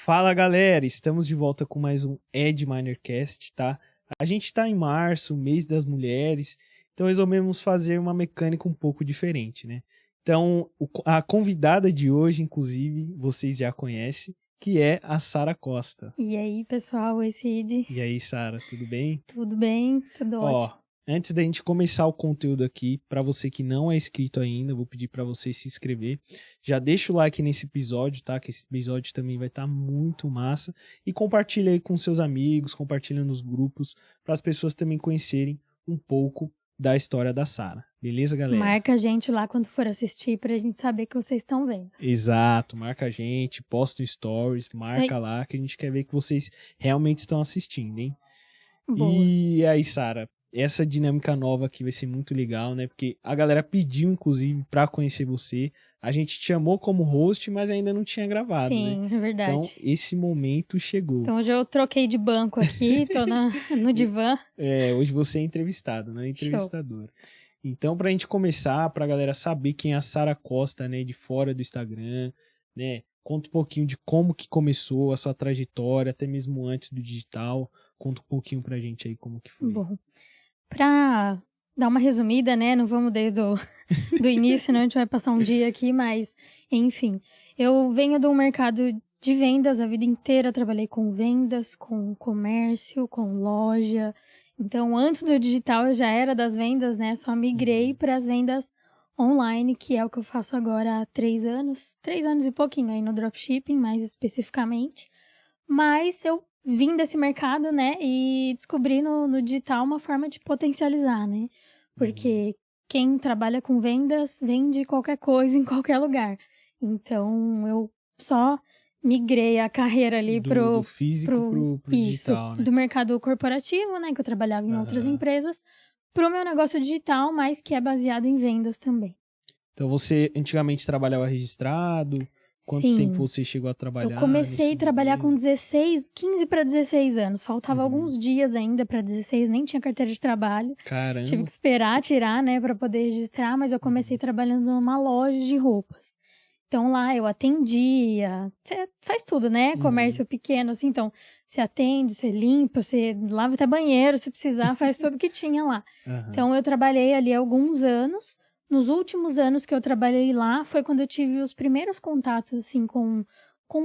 Fala galera, estamos de volta com mais um Edminercast, tá? A gente tá em março, mês das mulheres, então resolvemos fazer uma mecânica um pouco diferente, né? Então, a convidada de hoje, inclusive, vocês já conhecem, que é a Sara Costa. E aí, pessoal, oi Cid. E aí, Sara, tudo bem? Tudo bem? Tudo ótimo. Antes da gente começar o conteúdo aqui, para você que não é inscrito ainda, vou pedir para você se inscrever. Já deixa o like nesse episódio, tá? Que esse episódio também vai estar muito massa. E compartilha aí com seus amigos, compartilha nos grupos, para as pessoas também conhecerem um pouco da história da Sara. Beleza, galera? Marca a gente lá quando for assistir pra gente saber que vocês estão vendo. Exato, marca a gente, posta um stories, marca lá que a gente quer ver que vocês realmente estão assistindo, hein? Boa. E aí, Sara, essa dinâmica nova aqui vai ser muito legal, né? Porque a galera pediu, inclusive, pra conhecer você. A gente te chamou como host, mas ainda não tinha gravado, Sim, né? É verdade. Então, esse momento chegou. Então, hoje eu troquei de banco aqui, tô no divã. Hoje você é entrevistado, não é entrevistadora. Show. Então, pra gente começar, pra galera saber quem é a Sara Costa, né? De fora do Instagram, né? Conta um pouquinho de como que começou a sua trajetória, até mesmo antes do digital. Conta um pouquinho pra gente aí como que foi. Bom, pra dar uma resumida, né? Não vamos desde do início, né? A gente vai passar um dia aqui, mas, enfim. Eu venho do mercado de vendas a vida inteira. Trabalhei com vendas, com comércio, com loja. Então, antes do digital, eu já era das vendas, né? Só migrei para as vendas online, que é o que eu faço agora há 3 anos. 3 anos e pouquinho aí no dropshipping, mais especificamente. Mas eu vim desse mercado, né? E descobri no digital uma forma de potencializar, né? Porque quem trabalha com vendas vende qualquer coisa em qualquer lugar. Então, eu só migrei a carreira ali do físico pro digital, né? Do mercado corporativo, né? Que eu trabalhava em outras empresas, pro meu negócio digital, mas que é baseado em vendas também. Então, você antigamente trabalhava registrado? Quanto tempo você chegou a trabalhar? Eu comecei a trabalhar com 15 para 16 anos. Faltava alguns dias ainda para 16, nem tinha carteira de trabalho. Caramba. Tive que esperar tirar, né, para poder registrar, mas eu comecei trabalhando numa loja de roupas. Então, lá eu atendia, você faz tudo, né? Comércio pequeno, assim, então, você atende, você limpa, você lava até banheiro, se precisar, faz tudo que tinha lá. Então, eu trabalhei ali alguns anos. Nos últimos anos que eu trabalhei lá, foi quando eu tive os primeiros contatos, assim, com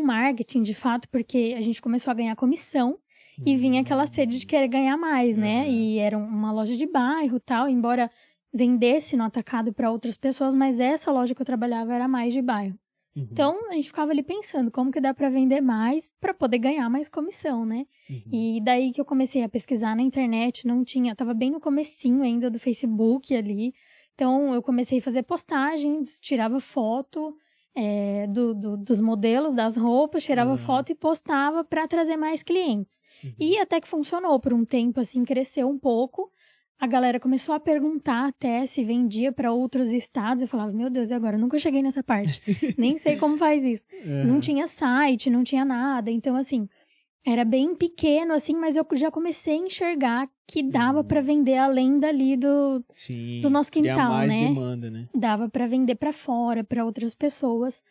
marketing, de fato, porque a gente começou a ganhar comissão e vinha aquela sede de querer ganhar mais, né? E era uma loja de bairro e tal, embora vendesse no atacado para outras pessoas, mas essa loja que eu trabalhava era mais de bairro. Então, a gente ficava ali pensando como que dá para vender mais para poder ganhar mais comissão, né? E daí que eu comecei a pesquisar na internet, tava bem no comecinho ainda do Facebook ali. Então, eu comecei a fazer postagens, tirava foto dos modelos, das roupas, tirava foto e postava para trazer mais clientes. E até que funcionou por um tempo, assim, cresceu um pouco. A galera começou a perguntar até se vendia para outros estados. Eu falava, meu Deus, e agora? Eu nunca cheguei nessa parte. Nem sei como faz isso. Não tinha site, não tinha nada. Então, assim, era bem pequeno, assim, mas eu já comecei a enxergar que dava para vender além dali do nosso quintal, mais né? Demanda, né? Dava para vender para fora, para outras pessoas.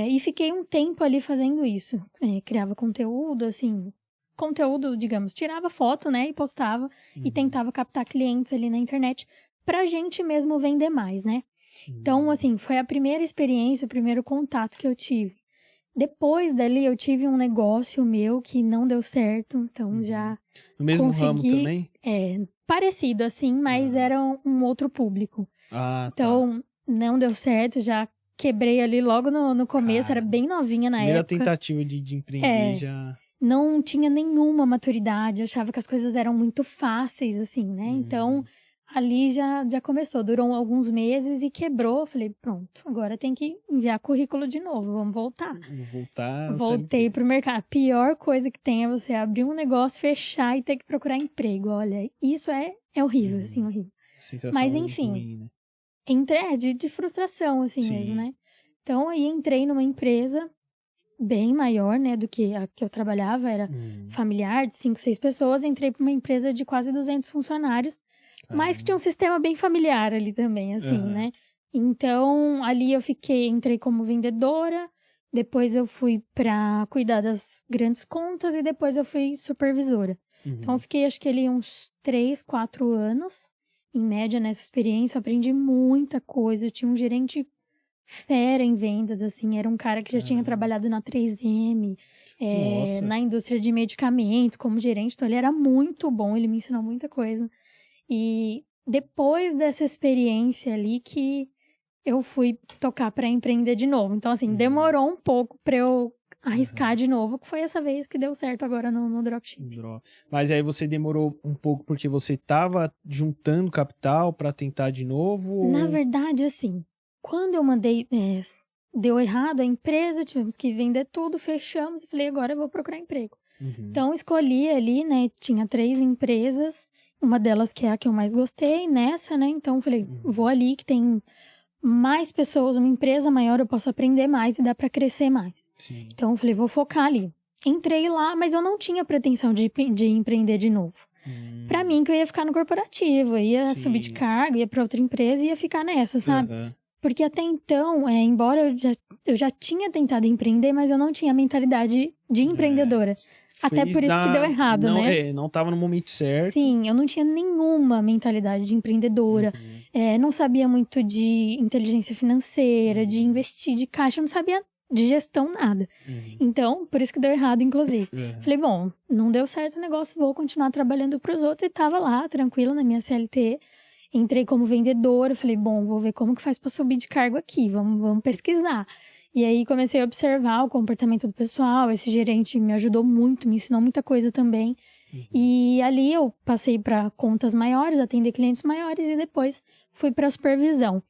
E fiquei um tempo ali fazendo isso. Criava conteúdo, assim... Conteúdo, digamos, tirava foto, né, e postava e tentava captar clientes ali na internet pra gente mesmo vender mais, né? Então, assim, foi a primeira experiência, o primeiro contato que eu tive. Depois dali, eu tive um negócio meu que não deu certo, então já no mesmo ramo também? Parecido, assim, mas era um outro público. Então, não deu certo, já quebrei ali logo no começo, era bem novinha na época. Primeira tentativa de empreender já... Não tinha nenhuma maturidade, achava que as coisas eram muito fáceis, assim, né? Então, ali já começou, durou alguns meses e quebrou. Falei, pronto, agora tem que enviar currículo de novo, vamos voltar. Voltei pro mercado. A pior coisa que tem é você abrir um negócio, fechar e ter que procurar emprego. Olha, isso é horrível, assim, horrível. Sensação mas, enfim, ruim, né? De frustração, assim mesmo, né? Então, aí entrei numa empresa bem maior, né, do que a que eu trabalhava, era familiar, de 5, 6 pessoas, entrei para uma empresa de quase 200 funcionários, mas que tinha um sistema bem familiar ali também, assim, né? Então, ali eu entrei como vendedora, Depois eu fui para cuidar das grandes contas e depois eu fui supervisora. Então eu fiquei acho que ali uns 3, 4 anos, em média, nessa experiência. Eu aprendi muita coisa. Eu tinha um gerente fera em vendas, assim. Era um cara que já tinha trabalhado na 3M, na indústria de medicamento, como gerente. Então ele era muito bom, ele me ensinou muita coisa. E depois dessa experiência ali que eu fui tocar para empreender de novo. Então, assim, demorou um pouco para eu arriscar de novo, que foi essa vez que deu certo agora no dropship. Mas aí você demorou um pouco porque você estava juntando capital para tentar de novo? Na verdade, assim, quando eu mandei, deu errado a empresa, tivemos que vender tudo, fechamos e falei, agora eu vou procurar emprego. Então, escolhi ali, né, tinha 3 empresas, uma delas que é a que eu mais gostei, nessa, né, então falei, vou ali que tem mais pessoas, uma empresa maior, eu posso aprender mais e dá para crescer mais. Sim. Então, eu falei, vou focar ali. Entrei lá, mas eu não tinha pretensão de empreender de novo. Pra mim, que eu ia ficar no corporativo, eu ia subir de cargo, ia pra outra empresa e ia ficar nessa, sabe? Porque até então, embora eu já tinha tentado empreender, mas eu não tinha a mentalidade de empreendedora. Até por isso que deu errado, né? Não tava no momento certo. Sim, eu não tinha nenhuma mentalidade de empreendedora. Não sabia muito de inteligência financeira, de investir de caixa, não sabia de gestão, nada. Então, por isso que deu errado, inclusive. Falei, bom, não deu certo o negócio, vou continuar trabalhando para os outros. E tava lá, tranquila, na minha CLT. Entrei como vendedora, falei, bom, vou ver como que faz para subir de cargo aqui, vamos pesquisar. E aí comecei a observar o comportamento do pessoal, esse gerente me ajudou muito, me ensinou muita coisa também. E ali eu passei para contas maiores, atender clientes maiores e depois fui para a supervisão.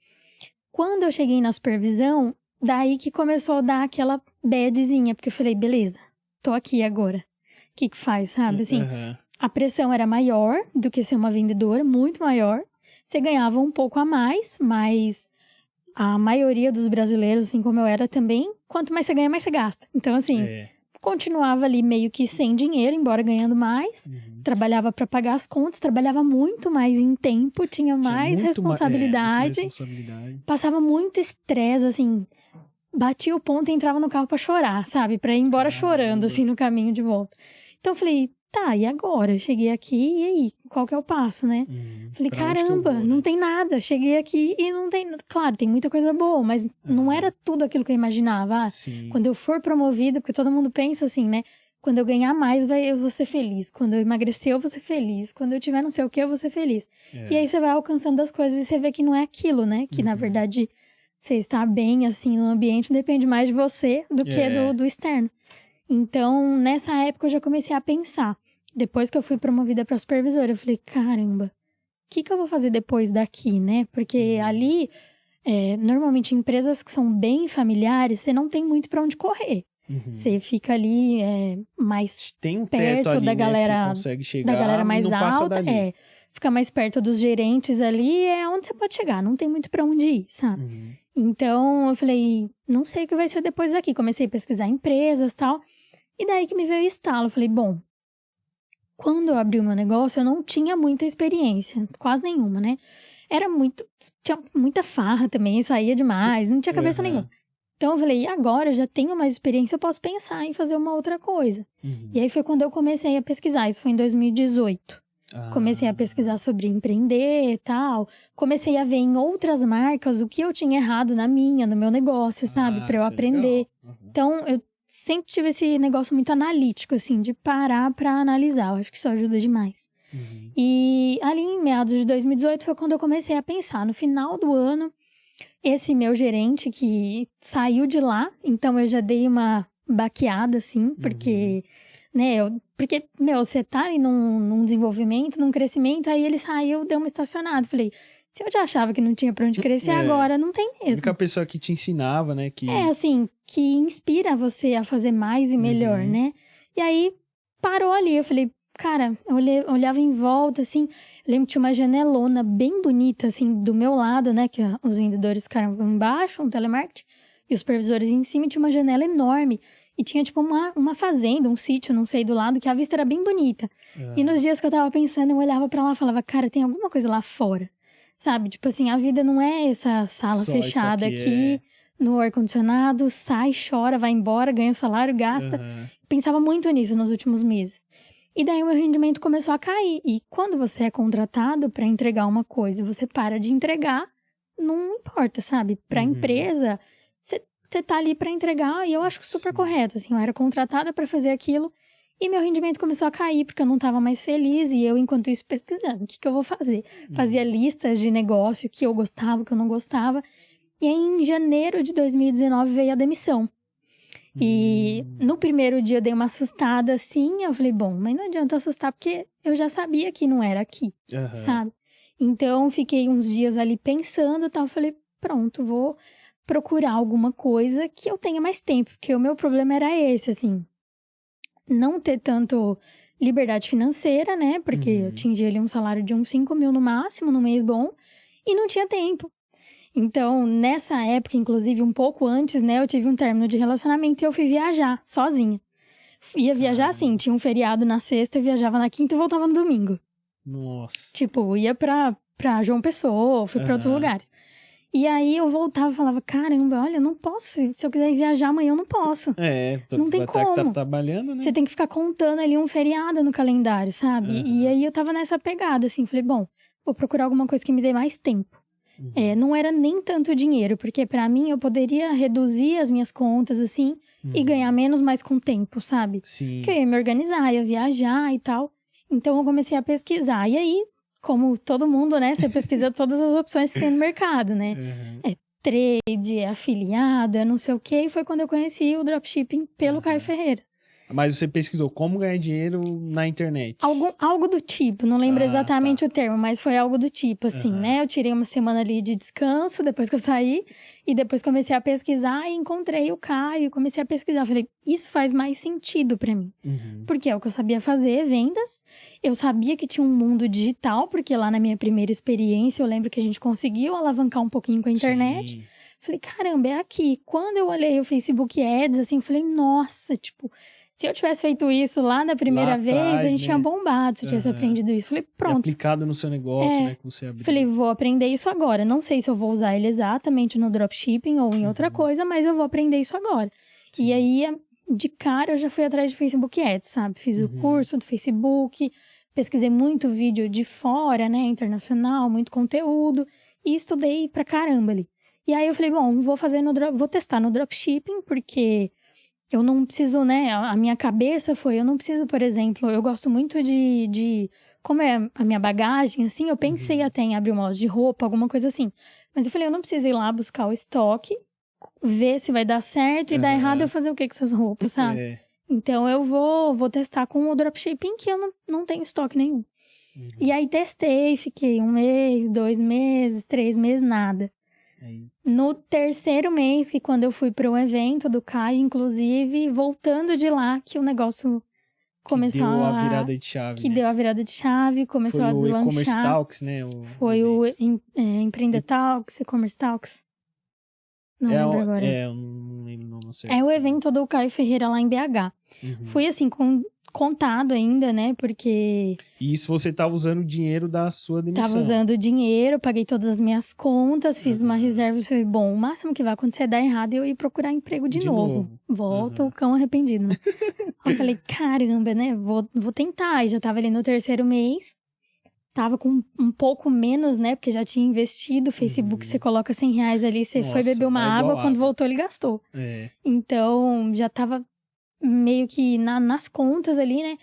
Quando eu cheguei na supervisão, daí que começou a dar aquela badzinha, porque eu falei, beleza, tô aqui agora. O que faz, sabe? Assim, a pressão era maior do que ser uma vendedora, muito maior. Você ganhava um pouco a mais, mas a maioria dos brasileiros, assim como eu era também, quanto mais você ganha, mais você gasta. Então, assim, continuava ali meio que sem dinheiro, embora ganhando mais. Trabalhava para pagar as contas, trabalhava muito mais em tempo, tinha mais responsabilidade. Passava muito estresse, assim, batia o ponto e entrava no carro para chorar, sabe? Para ir embora chorando, assim, no caminho de volta. Então, eu falei, tá, e agora? Eu cheguei aqui, e aí? Qual que é o passo, né? Falei, caramba, não tem nada. Cheguei aqui e não tem... Claro, tem muita coisa boa, mas não era tudo aquilo que eu imaginava. Quando eu for promovida, porque todo mundo pensa assim, né? Quando eu ganhar mais, eu vou ser feliz. Quando eu emagrecer, eu vou ser feliz. Quando eu tiver não sei o que, eu vou ser feliz. E aí você vai alcançando as coisas e você vê que não é aquilo, né? Que, na verdade, você estar bem, assim, no ambiente depende mais de você do que do externo. Então, nessa época, eu já comecei a pensar. Depois que eu fui promovida para supervisora, eu falei, caramba, o que eu vou fazer depois daqui, né? Porque ali, normalmente, empresas que são bem familiares, você não tem muito para onde correr. Você fica ali mais tem um perto ali, da né, galera, que você consegue chegar, da galera mais não passa alta. dali. Fica mais perto dos gerentes ali, é onde você pode chegar. Não tem muito para onde ir, sabe? Então, eu falei, não sei o que vai ser depois daqui. Comecei a pesquisar empresas e tal. E daí que me veio o estalo. Eu falei, bom, quando eu abri o meu negócio, eu não tinha muita experiência. Quase nenhuma, né? Tinha muita farra também, saía demais, não tinha cabeça nenhuma. Então, eu falei, e agora eu já tenho mais experiência, eu posso pensar em fazer uma outra coisa. E aí foi quando eu comecei a pesquisar. Isso foi em 2018. Comecei a pesquisar sobre empreender e tal. Comecei a ver em outras marcas o que eu tinha errado no meu negócio, sabe? Pra eu aprender. Então, eu sempre tive esse negócio muito analítico, assim, de parar pra analisar. Eu acho que isso ajuda demais. E ali em meados de 2018 foi quando eu comecei a pensar. No final do ano, esse meu gerente que saiu de lá, então eu já dei uma baqueada, assim, porque... Porque, você tá ali num desenvolvimento, num crescimento, aí ele saiu, deu uma estacionada. Falei, se eu já achava que não tinha pra onde crescer, agora não tem mesmo. A única pessoa que te ensinava, né? Que inspira você a fazer mais e melhor, né? E aí, parou ali. Eu falei, cara, eu olhava em volta, assim, eu lembro que tinha uma janelona bem bonita, assim, do meu lado, né? Que os vendedores ficaram embaixo, um telemarketing, e os supervisores em cima, e tinha uma janela enorme. E tinha, tipo, uma fazenda, um sítio, não sei, do lado, que a vista era bem bonita. E nos dias que eu tava pensando, eu olhava pra lá e falava, cara, tem alguma coisa lá fora. Sabe? Tipo assim, a vida não é essa sala só fechada aqui, no ar-condicionado, sai, chora, vai embora, ganha o salário, gasta. Pensava muito nisso nos últimos meses. E daí o meu rendimento começou a cair. E quando você é contratado para entregar uma coisa e você para de entregar, não importa, sabe? Para a empresa, você tá ali para entregar e eu acho super correto. Assim, eu era contratada para fazer aquilo e meu rendimento começou a cair porque eu não estava mais feliz. E eu, enquanto isso, pesquisando. O que eu vou fazer? Fazia listas de negócio que eu gostava, que eu não gostava. E aí, em janeiro de 2019, veio a demissão. E no primeiro dia eu dei uma assustada assim. Eu falei, bom, mas não adianta assustar porque eu já sabia que não era aqui, sabe? Então, fiquei uns dias ali pensando e tal. Falei, pronto, vou procurar alguma coisa que eu tenha mais tempo. Porque o meu problema era esse, assim. Não ter tanto liberdade financeira, né? Porque eu atingi ali um salário de uns 5 mil no máximo, no mês bom. E não tinha tempo. Então, nessa época, inclusive, um pouco antes, né? Eu tive um término de relacionamento e eu fui viajar, sozinha. Ia viajar assim, tinha um feriado na sexta, eu viajava na quinta e voltava no domingo. Nossa. Tipo, ia pra João Pessoa, fui pra outros lugares. E aí eu voltava e falava, caramba, olha, eu não posso. Se eu quiser ir viajar amanhã, eu não posso. Não tem como. Tá trabalhando, né? Você tem que ficar contando ali um feriado no calendário, sabe? E aí eu tava nessa pegada, assim, falei, bom, vou procurar alguma coisa que me dê mais tempo. Não era nem tanto dinheiro, porque pra mim eu poderia reduzir as minhas contas, assim, e ganhar menos, mas com tempo, sabe? Sim. Porque eu ia me organizar, ia viajar e tal. Então eu comecei a pesquisar. E aí, como todo mundo, né? Você pesquisa todas as opções que tem no mercado, né? É trade, é afiliado, é não sei o quê. E foi quando eu conheci o dropshipping pelo Caio Ferreira. Mas você pesquisou como ganhar dinheiro na internet? Algo do tipo, não lembro exatamente o termo, mas foi algo do tipo, assim, né? Eu tirei uma semana ali de descanso depois que eu saí, e depois comecei a pesquisar e encontrei o Caio, comecei a pesquisar. Falei, isso faz mais sentido pra mim. Porque é o que eu sabia fazer, vendas. Eu sabia que tinha um mundo digital, porque lá na minha primeira experiência, eu lembro que a gente conseguiu alavancar um pouquinho com a internet. Sim. Falei, caramba, é aqui. Quando eu olhei o Facebook Ads, assim, eu falei, nossa, tipo... Se eu tivesse feito isso lá na primeira vez, a gente tinha bombado se eu tivesse aprendido isso. Falei, pronto. E aplicado no seu negócio, né, que você abriu. Falei, vou aprender isso agora. Não sei se eu vou usar ele exatamente no dropshipping ou em outra coisa, mas eu vou aprender isso agora. Sim. E aí, de cara, eu já fui atrás de Facebook Ads, sabe? Fiz o curso do Facebook, pesquisei muito vídeo de fora, né, internacional, muito conteúdo, e estudei pra caramba ali. E aí eu falei, bom, vou testar no dropshipping, porque... Eu não preciso, né? A minha cabeça foi, eu não preciso, por exemplo, eu gosto muito de como é a minha bagagem, assim, eu pensei até em abrir uma loja de roupa, alguma coisa assim. Mas eu falei, eu não preciso ir lá buscar o estoque, ver se vai dar certo e dar errado eu fazer o que com essas roupas, sabe? Então eu vou testar com o dropshipping que eu não tenho estoque nenhum. E aí testei, fiquei 1 mês, 2 meses, 3 meses, nada. No terceiro mês, que quando eu fui para um evento do Caio, inclusive, voltando de lá, que o negócio começou deu a virada de chave. Que deu a virada de chave, começou a deslanchar. Foi o E-Commerce Talks, né? Foi o Empreender Talks, E-Commerce Talks. Não lembro agora. Eu não lembro o nome certo. É o evento do Caio Ferreira lá em BH. Fui assim, contado ainda, né? Porque... E isso você tava usando o dinheiro da sua demissão. Tava usando o dinheiro, paguei todas as minhas contas, fiz uma reserva e falei, bom, o máximo que vai acontecer é dar errado e eu ir procurar emprego de novo. Volta o cão arrependido, né? Eu falei, caramba, né? Vou tentar. E já tava ali no terceiro mês. Tava com um pouco menos, né? Porque já tinha investido. O Facebook, você coloca R$100 ali, você foi beber uma água, quando voltou ele gastou. Então, já tava meio que nas contas ali, né?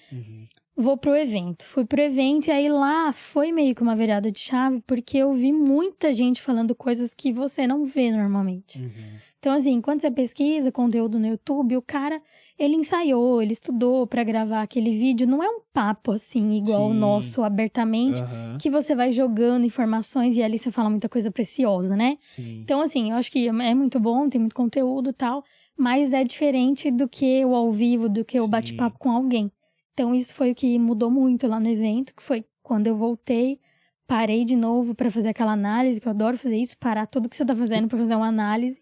Vou pro evento. Fui pro evento e aí lá foi meio que uma virada de chave, porque eu vi muita gente falando coisas que você não vê normalmente. Então, assim, quando você pesquisa conteúdo no YouTube, o cara, ele ensaiou, ele estudou pra gravar aquele vídeo. Não é um papo, assim, igual o nosso, abertamente, que você vai jogando informações e ali você fala muita coisa preciosa, né? Então, assim, eu acho que é muito bom, tem muito conteúdo e tal, mas é diferente do que o ao vivo, do que o bate-papo com alguém. Então, isso foi o que mudou muito lá no evento, que foi quando eu voltei, parei de novo pra fazer aquela análise, que eu adoro fazer isso, parar tudo que você tá fazendo pra fazer uma análise.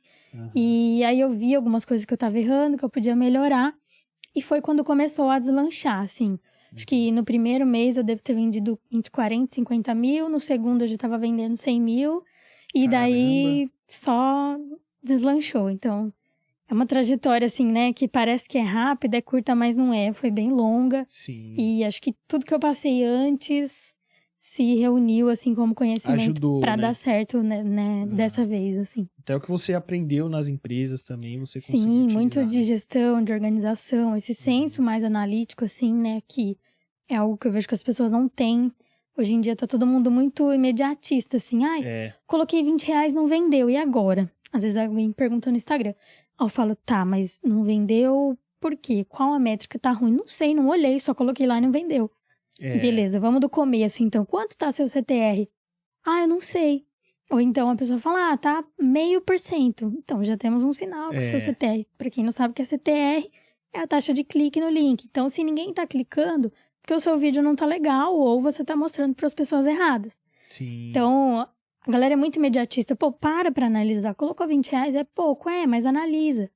E aí eu vi algumas coisas que eu tava errando, que eu podia melhorar. E foi quando começou a deslanchar, assim. Acho que no primeiro mês eu devo ter vendido entre 40 e 50 mil, no segundo eu já tava vendendo 100 mil. E daí só deslanchou. Então, é uma trajetória, assim, né, que parece que é rápida, é curta, mas não é. Foi bem longa. Sim. E acho que tudo que eu passei antes se reuniu, assim, como conhecimento Ajudou, pra né? dar certo, né, dessa vez, assim. Até o que você aprendeu nas empresas também, você conseguiu Sim, utilizar, muito de né? gestão, de organização, esse senso mais analítico, assim, né, que é algo que eu vejo que as pessoas não têm. Hoje em dia tá todo mundo muito imediatista, assim, ai, coloquei R$20, não vendeu, e agora? Às vezes alguém pergunta no Instagram. Aí eu falo, tá, mas não vendeu por quê? Qual a métrica? Tá ruim? Não sei, não olhei, só coloquei lá e não vendeu. Beleza, vamos do começo, então. Quanto tá seu CTR? Ah, eu não sei. Ou então a pessoa fala, tá 0,5%. Então já temos um sinal que o seu CTR. Pra quem não sabe o que é CTR, é a taxa de clique no link. Então, se ninguém tá clicando, porque o seu vídeo não tá legal, ou você tá mostrando para as pessoas erradas. Sim. Então, a galera é muito imediatista. Pô, para analisar. Colocou R$20, é pouco, mas analisa.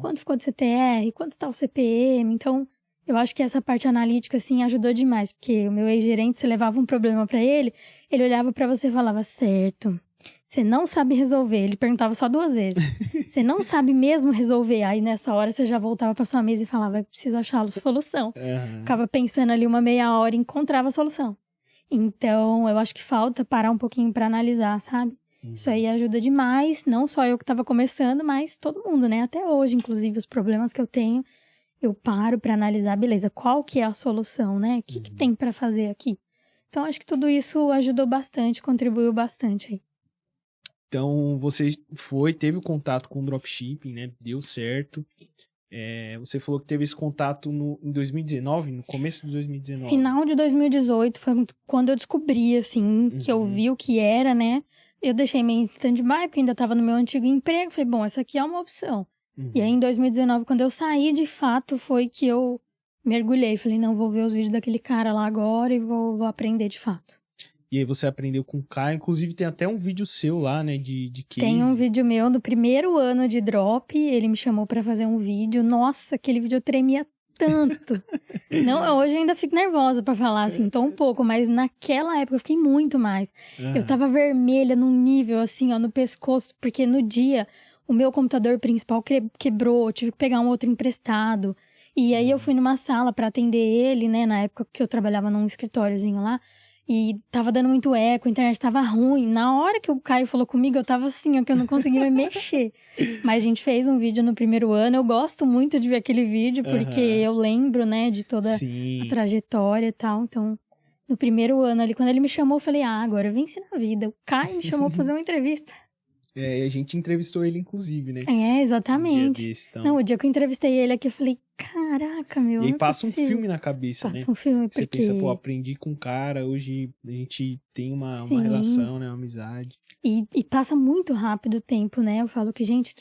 Quanto ficou de CTR? Quanto tá o CPM? Então, eu acho que essa parte analítica, assim, ajudou demais. Porque o meu ex-gerente, você levava um problema pra ele, ele olhava pra você e falava, certo, você não sabe resolver. Ele perguntava só 2 vezes. Você não sabe mesmo resolver. Aí, nessa hora, você já voltava pra sua mesa e falava, preciso achar a solução. Ficava pensando ali uma meia hora e encontrava a solução. Então, eu acho que falta parar um pouquinho pra analisar, sabe? Isso aí ajuda demais. Não só eu que tava começando, mas todo mundo, né? Até hoje, inclusive, os problemas que eu tenho, eu paro pra analisar, beleza, qual que é a solução, né? O que tem pra fazer aqui? Então, acho que tudo isso ajudou bastante, contribuiu bastante aí. Então, você teve o contato com o dropshipping, né? Deu certo. Você falou que teve esse contato em 2019, no começo de 2019. Final de 2018 foi quando eu descobri, assim, que eu vi o que era, né? Eu deixei meio em stand-by, porque ainda tava no meu antigo emprego. Falei, bom, essa aqui é uma opção. E aí, em 2019, quando eu saí, de fato, foi que eu mergulhei. Falei, não, vou ver os vídeos daquele cara lá agora e vou aprender de fato. E aí você aprendeu com o Caio. Inclusive, tem até um vídeo seu lá, né, de case. Tem um vídeo meu do primeiro ano de drop. Ele me chamou pra fazer um vídeo. Nossa, aquele vídeo eu tremia tanto. Não, hoje eu ainda fico nervosa pra falar, assim, tô um pouco. Mas naquela época eu fiquei muito mais. Eu tava vermelha num nível, assim, ó, no pescoço. Porque no dia, o meu computador principal quebrou. Eu tive que pegar um outro emprestado. E aí eu fui numa sala pra atender ele, né? Na época que eu trabalhava num escritóriozinho lá. E tava dando muito eco, a internet tava ruim. Na hora que o Caio falou comigo, eu tava assim, ó, que eu não conseguia me mexer. Mas a gente fez um vídeo no primeiro ano. Eu gosto muito de ver aquele vídeo, porque eu lembro, né, de toda a trajetória e tal. Então, no primeiro ano ali, quando ele me chamou, eu falei, agora eu venci na vida. O Caio me chamou pra fazer uma entrevista. A gente entrevistou ele, inclusive, né? Exatamente. Um dia desse, então. Não, o dia que eu entrevistei ele aqui, eu falei, caraca, meu. E aí passa um filme na cabeça, né? Passa um filme, porque... Você pensa, pô, aprendi com um cara, hoje a gente tem uma relação, né? Uma amizade. E passa muito rápido o tempo, né? Eu falo que, gente,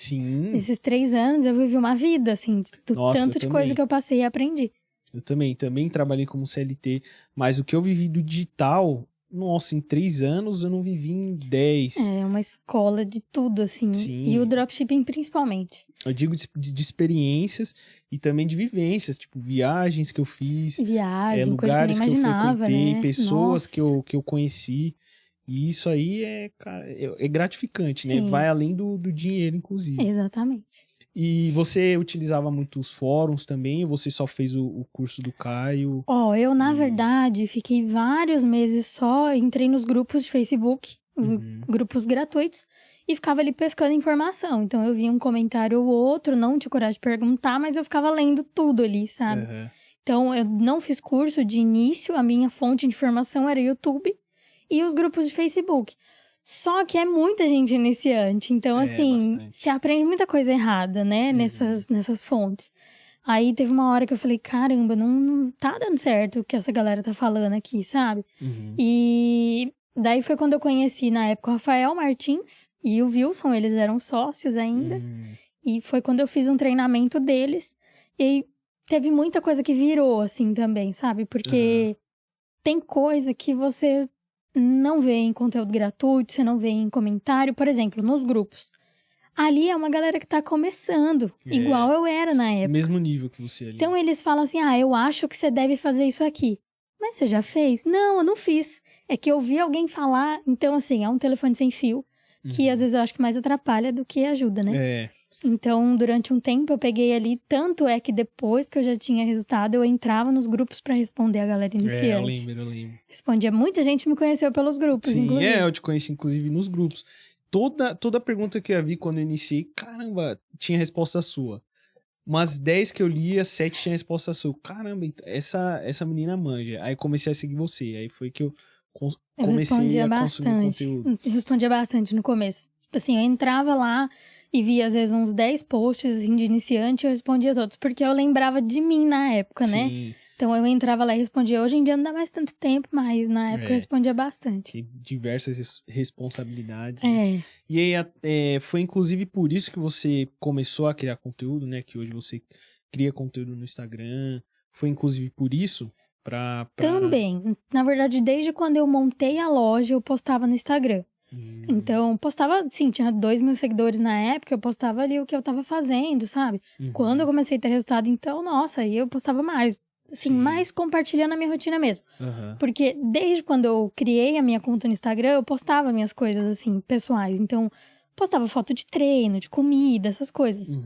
nesses 3 anos eu vivi uma vida, assim, tanto de coisa que eu passei e aprendi. Eu também trabalhei como CLT, mas o que eu vivi do digital... Nossa, em 3 anos eu não vivi em 10. É uma escola de tudo, assim. Sim. E o dropshipping principalmente. Eu digo de experiências e também de vivências, tipo viagens que eu fiz. Lugares coisa que eu nem imaginava, eu frequentei, né? pessoas que eu conheci. E isso aí é gratificante, Sim. né? Vai além do dinheiro, inclusive. Exatamente. E você utilizava muito os fóruns também? Ou você só fez o curso do Caio? Eu, na verdade, fiquei vários meses só, entrei nos grupos de Facebook, grupos gratuitos, e ficava ali pescando informação. Então, eu via um comentário ou outro, não tinha coragem de perguntar, mas eu ficava lendo tudo ali, sabe? Então, eu não fiz curso de início, a minha fonte de informação era YouTube e os grupos de Facebook. Só que é muita gente iniciante, então, assim, se aprende muita coisa errada, né, nessas fontes. Aí teve uma hora que eu falei, caramba, não tá dando certo o que essa galera tá falando aqui, sabe? E daí foi quando eu conheci, na época, o Rafael Martins e o Wilson, eles eram sócios ainda. E foi quando eu fiz um treinamento deles. E aí teve muita coisa que virou, assim, também, sabe? Porque tem coisa que você... não vê em conteúdo gratuito, você não vê em comentário, por exemplo, nos grupos. Ali é uma galera que tá começando, igual eu era na época. Mesmo nível que você ali. Então eles falam assim, eu acho que você deve fazer isso aqui. Mas você já fez? Não, eu não fiz. É que eu vi alguém falar, então assim, é um telefone sem fio. que às vezes eu acho que mais atrapalha do que ajuda, né? É. Então, durante um tempo eu peguei ali, tanto é que depois que eu já tinha resultado, eu entrava nos grupos pra responder a galera iniciante. Eu lembro. Respondia, muita gente me conheceu pelos grupos, Sim, inclusive. eu te conheci, inclusive, nos grupos. Toda pergunta que eu vi quando eu iniciei, caramba, tinha resposta sua. Umas 10 que eu lia, 7 tinha resposta sua. Caramba, essa menina manja. Aí comecei a seguir você. Aí foi que eu comecei a consumir conteúdo. Eu respondia bastante no começo. Tipo assim, eu entrava lá e via, às vezes, uns 10 posts assim, de iniciante e eu respondia todos. Porque eu lembrava de mim na época, né? Sim. Então, eu entrava lá e respondia. Hoje em dia não dá mais tanto tempo, mas na época eu respondia bastante. Tem diversas responsabilidades. Né? E aí, foi inclusive por isso que você começou a criar conteúdo, né? Que hoje você cria conteúdo no Instagram. Foi inclusive por isso? Também. Na verdade, desde quando eu montei a loja, eu postava no Instagram. Então, postava, sim, tinha 2.000 seguidores na época, eu postava ali o que eu tava fazendo, sabe? Quando eu comecei a ter resultado, então, nossa, aí eu postava mais. Assim, mais compartilhando a minha rotina mesmo. Porque desde quando eu criei a minha conta no Instagram, eu postava minhas coisas, assim, pessoais. Então, postava foto de treino, de comida, essas coisas.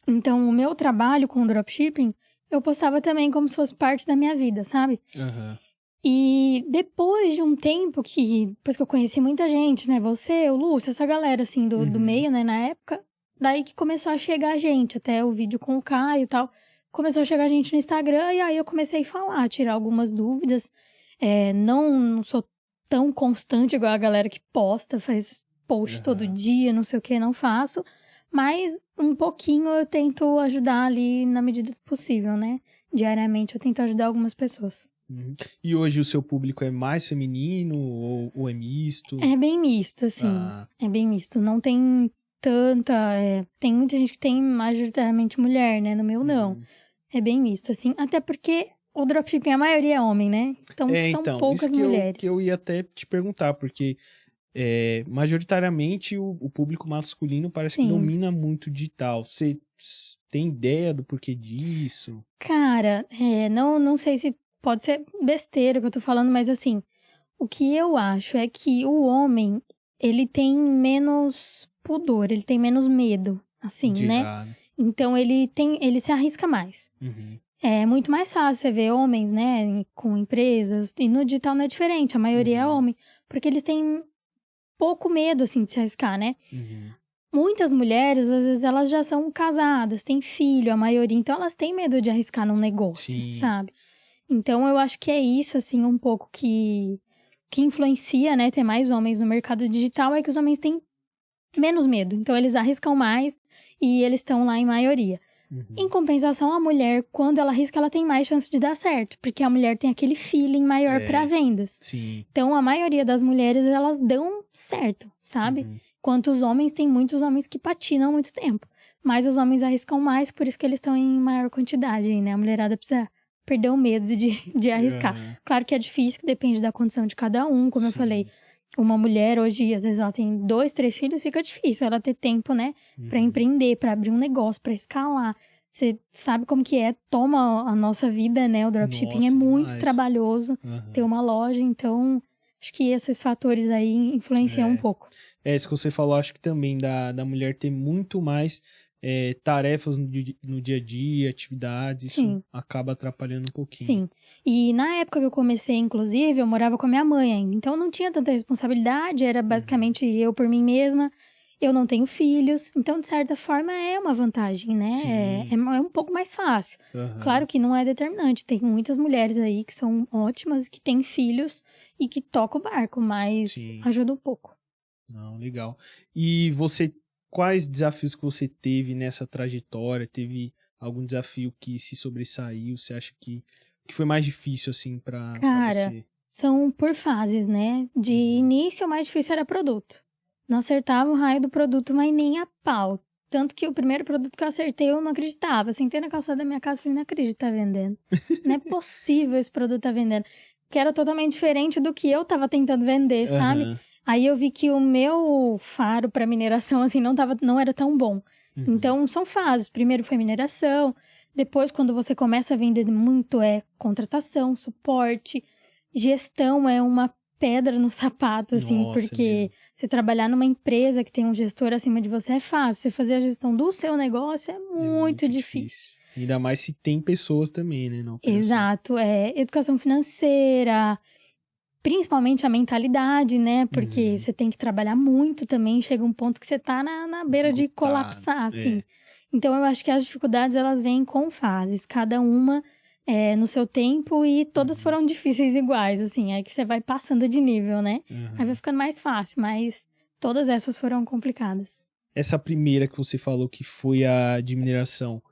Então, o meu trabalho com dropshipping, eu postava também como se fosse parte da minha vida, sabe? E depois de um tempo depois que eu conheci muita gente, né? Você, o Lúcio, essa galera, assim, do meio, né? Na época, daí que começou a chegar gente, até o vídeo com o Caio e tal. Começou a chegar gente no Instagram e aí eu comecei a falar, tirar algumas dúvidas. Não sou tão constante igual a galera que posta, faz post todo dia, não sei o que, não faço. Mas um pouquinho eu tento ajudar ali na medida do possível, né? Diariamente eu tento ajudar algumas pessoas. E hoje o seu público é mais feminino ou é misto? É bem misto, assim. É bem misto. Não tem tanta... tem muita gente que tem majoritariamente mulher, né? No meu, não. É bem misto, assim. Até porque o dropshipping, a maioria é homem, né? Então, são poucas mulheres. Que eu ia até te perguntar, porque majoritariamente o público masculino parece que domina muito digital. Você tem ideia do porquê disso? Cara, não sei se pode ser besteira o que eu tô falando, mas assim, o que eu acho é que o homem, ele tem menos pudor, ele tem menos medo, assim, né? Então, ele se arrisca mais. É muito mais fácil você ver homens, né, com empresas, e no digital não é diferente, a maioria é homem, porque eles têm pouco medo, assim, de se arriscar, né? Muitas mulheres, às vezes, elas já são casadas, têm filho, a maioria, então elas têm medo de arriscar num negócio, sabe? Então, eu acho que é isso, assim, um pouco que influencia, né, ter mais homens no mercado digital, é que os homens têm menos medo. Então, eles arriscam mais e eles estão lá em maioria. Em compensação, a mulher, quando ela arrisca, ela tem mais chance de dar certo, porque a mulher tem aquele feeling maior para vendas. Então, a maioria das mulheres, elas dão certo, sabe? Enquanto os homens, tem muitos homens que patinam há muito tempo. Mas os homens arriscam mais, por isso que eles estão em maior quantidade, né? A mulherada precisa perder o medo de arriscar. Claro que é difícil, que depende da condição de cada um, como eu falei. Uma mulher hoje, às vezes ela tem 2, 3 filhos, fica difícil ela ter tempo, né? Pra empreender, pra abrir um negócio, pra escalar. Você sabe como que toma a nossa vida, né? O dropshipping é muito trabalhoso, ter uma loja, então acho que esses fatores aí influenciam um pouco. Isso que você falou, acho que também da mulher ter muito mais tarefas no dia a dia, atividades, isso acaba atrapalhando um pouquinho. Sim, e na época que eu comecei, inclusive, eu morava com a minha mãe ainda, então não tinha tanta responsabilidade, era basicamente eu por mim mesma, eu não tenho filhos, então de certa forma é uma vantagem, né? É um pouco mais fácil. Claro que não é determinante, tem muitas mulheres aí que são ótimas, que têm filhos e que tocam o barco, mas ajuda um pouco. Não, legal. E quais desafios que você teve nessa trajetória? Teve algum desafio que se sobressaiu? Você acha que foi mais difícil, assim, pra você? Cara, são por fases, né? De início, o mais difícil era produto. Não acertava o raio do produto, mas nem a pau. Tanto que o primeiro produto que eu acertei, eu não acreditava. Sentei na calçada da minha casa e falei, não acredito que tá vendendo. Não é possível esse produto tá vendendo. Que era totalmente diferente do que eu tava tentando vender, sabe? Aí eu vi que o meu faro para mineração, assim, não era tão bom. Então, são fases. Primeiro foi mineração. Depois, quando você começa a vender muito, contratação, suporte. Gestão é uma pedra no sapato, assim, Nossa, porque mesmo. você trabalhar numa empresa que tem um gestor acima de você é fácil. Você fazer a gestão do seu negócio é muito difícil. Ainda mais se tem pessoas também, né, na operação. Exato, educação financeira, principalmente a mentalidade, né? Porque você tem que trabalhar muito também, chega um ponto que você tá na beira de colapsar, assim. Então, eu acho que as dificuldades, elas vêm com fases, cada uma no seu tempo, e todas foram difíceis iguais, assim, é que você vai passando de nível, né? Aí vai ficando mais fácil, mas todas essas foram complicadas. Essa primeira que você falou, que foi a de mineração, o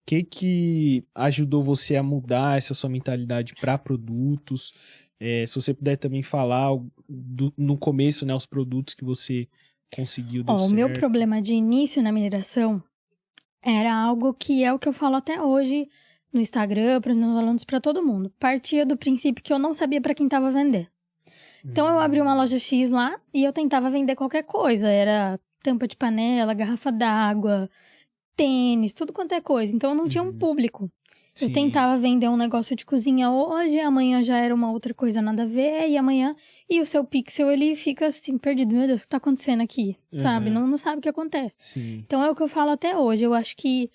que ajudou você a mudar essa sua mentalidade para produtos? Se você puder também falar no começo, né, os produtos que você conseguiu deu certo. O meu problema de início na mineração era algo que é o que eu falo até hoje no Instagram, para os meus alunos, para todo mundo. Partia do princípio que eu não sabia para quem estava vendendo. Então, eu abri uma loja X lá e eu tentava vender qualquer coisa. Era tampa de panela, garrafa d'água, tênis, tudo quanto é coisa. Então, eu não tinha um público. Sim. Eu tentava vender um negócio de cozinha hoje, amanhã já era uma outra coisa nada a ver, e amanhã... E o seu pixel, ele fica assim, perdido. Meu Deus, o que tá acontecendo aqui? Sabe? Não sabe o que acontece. Sim. Então, é o que eu falo até hoje. Eu acho que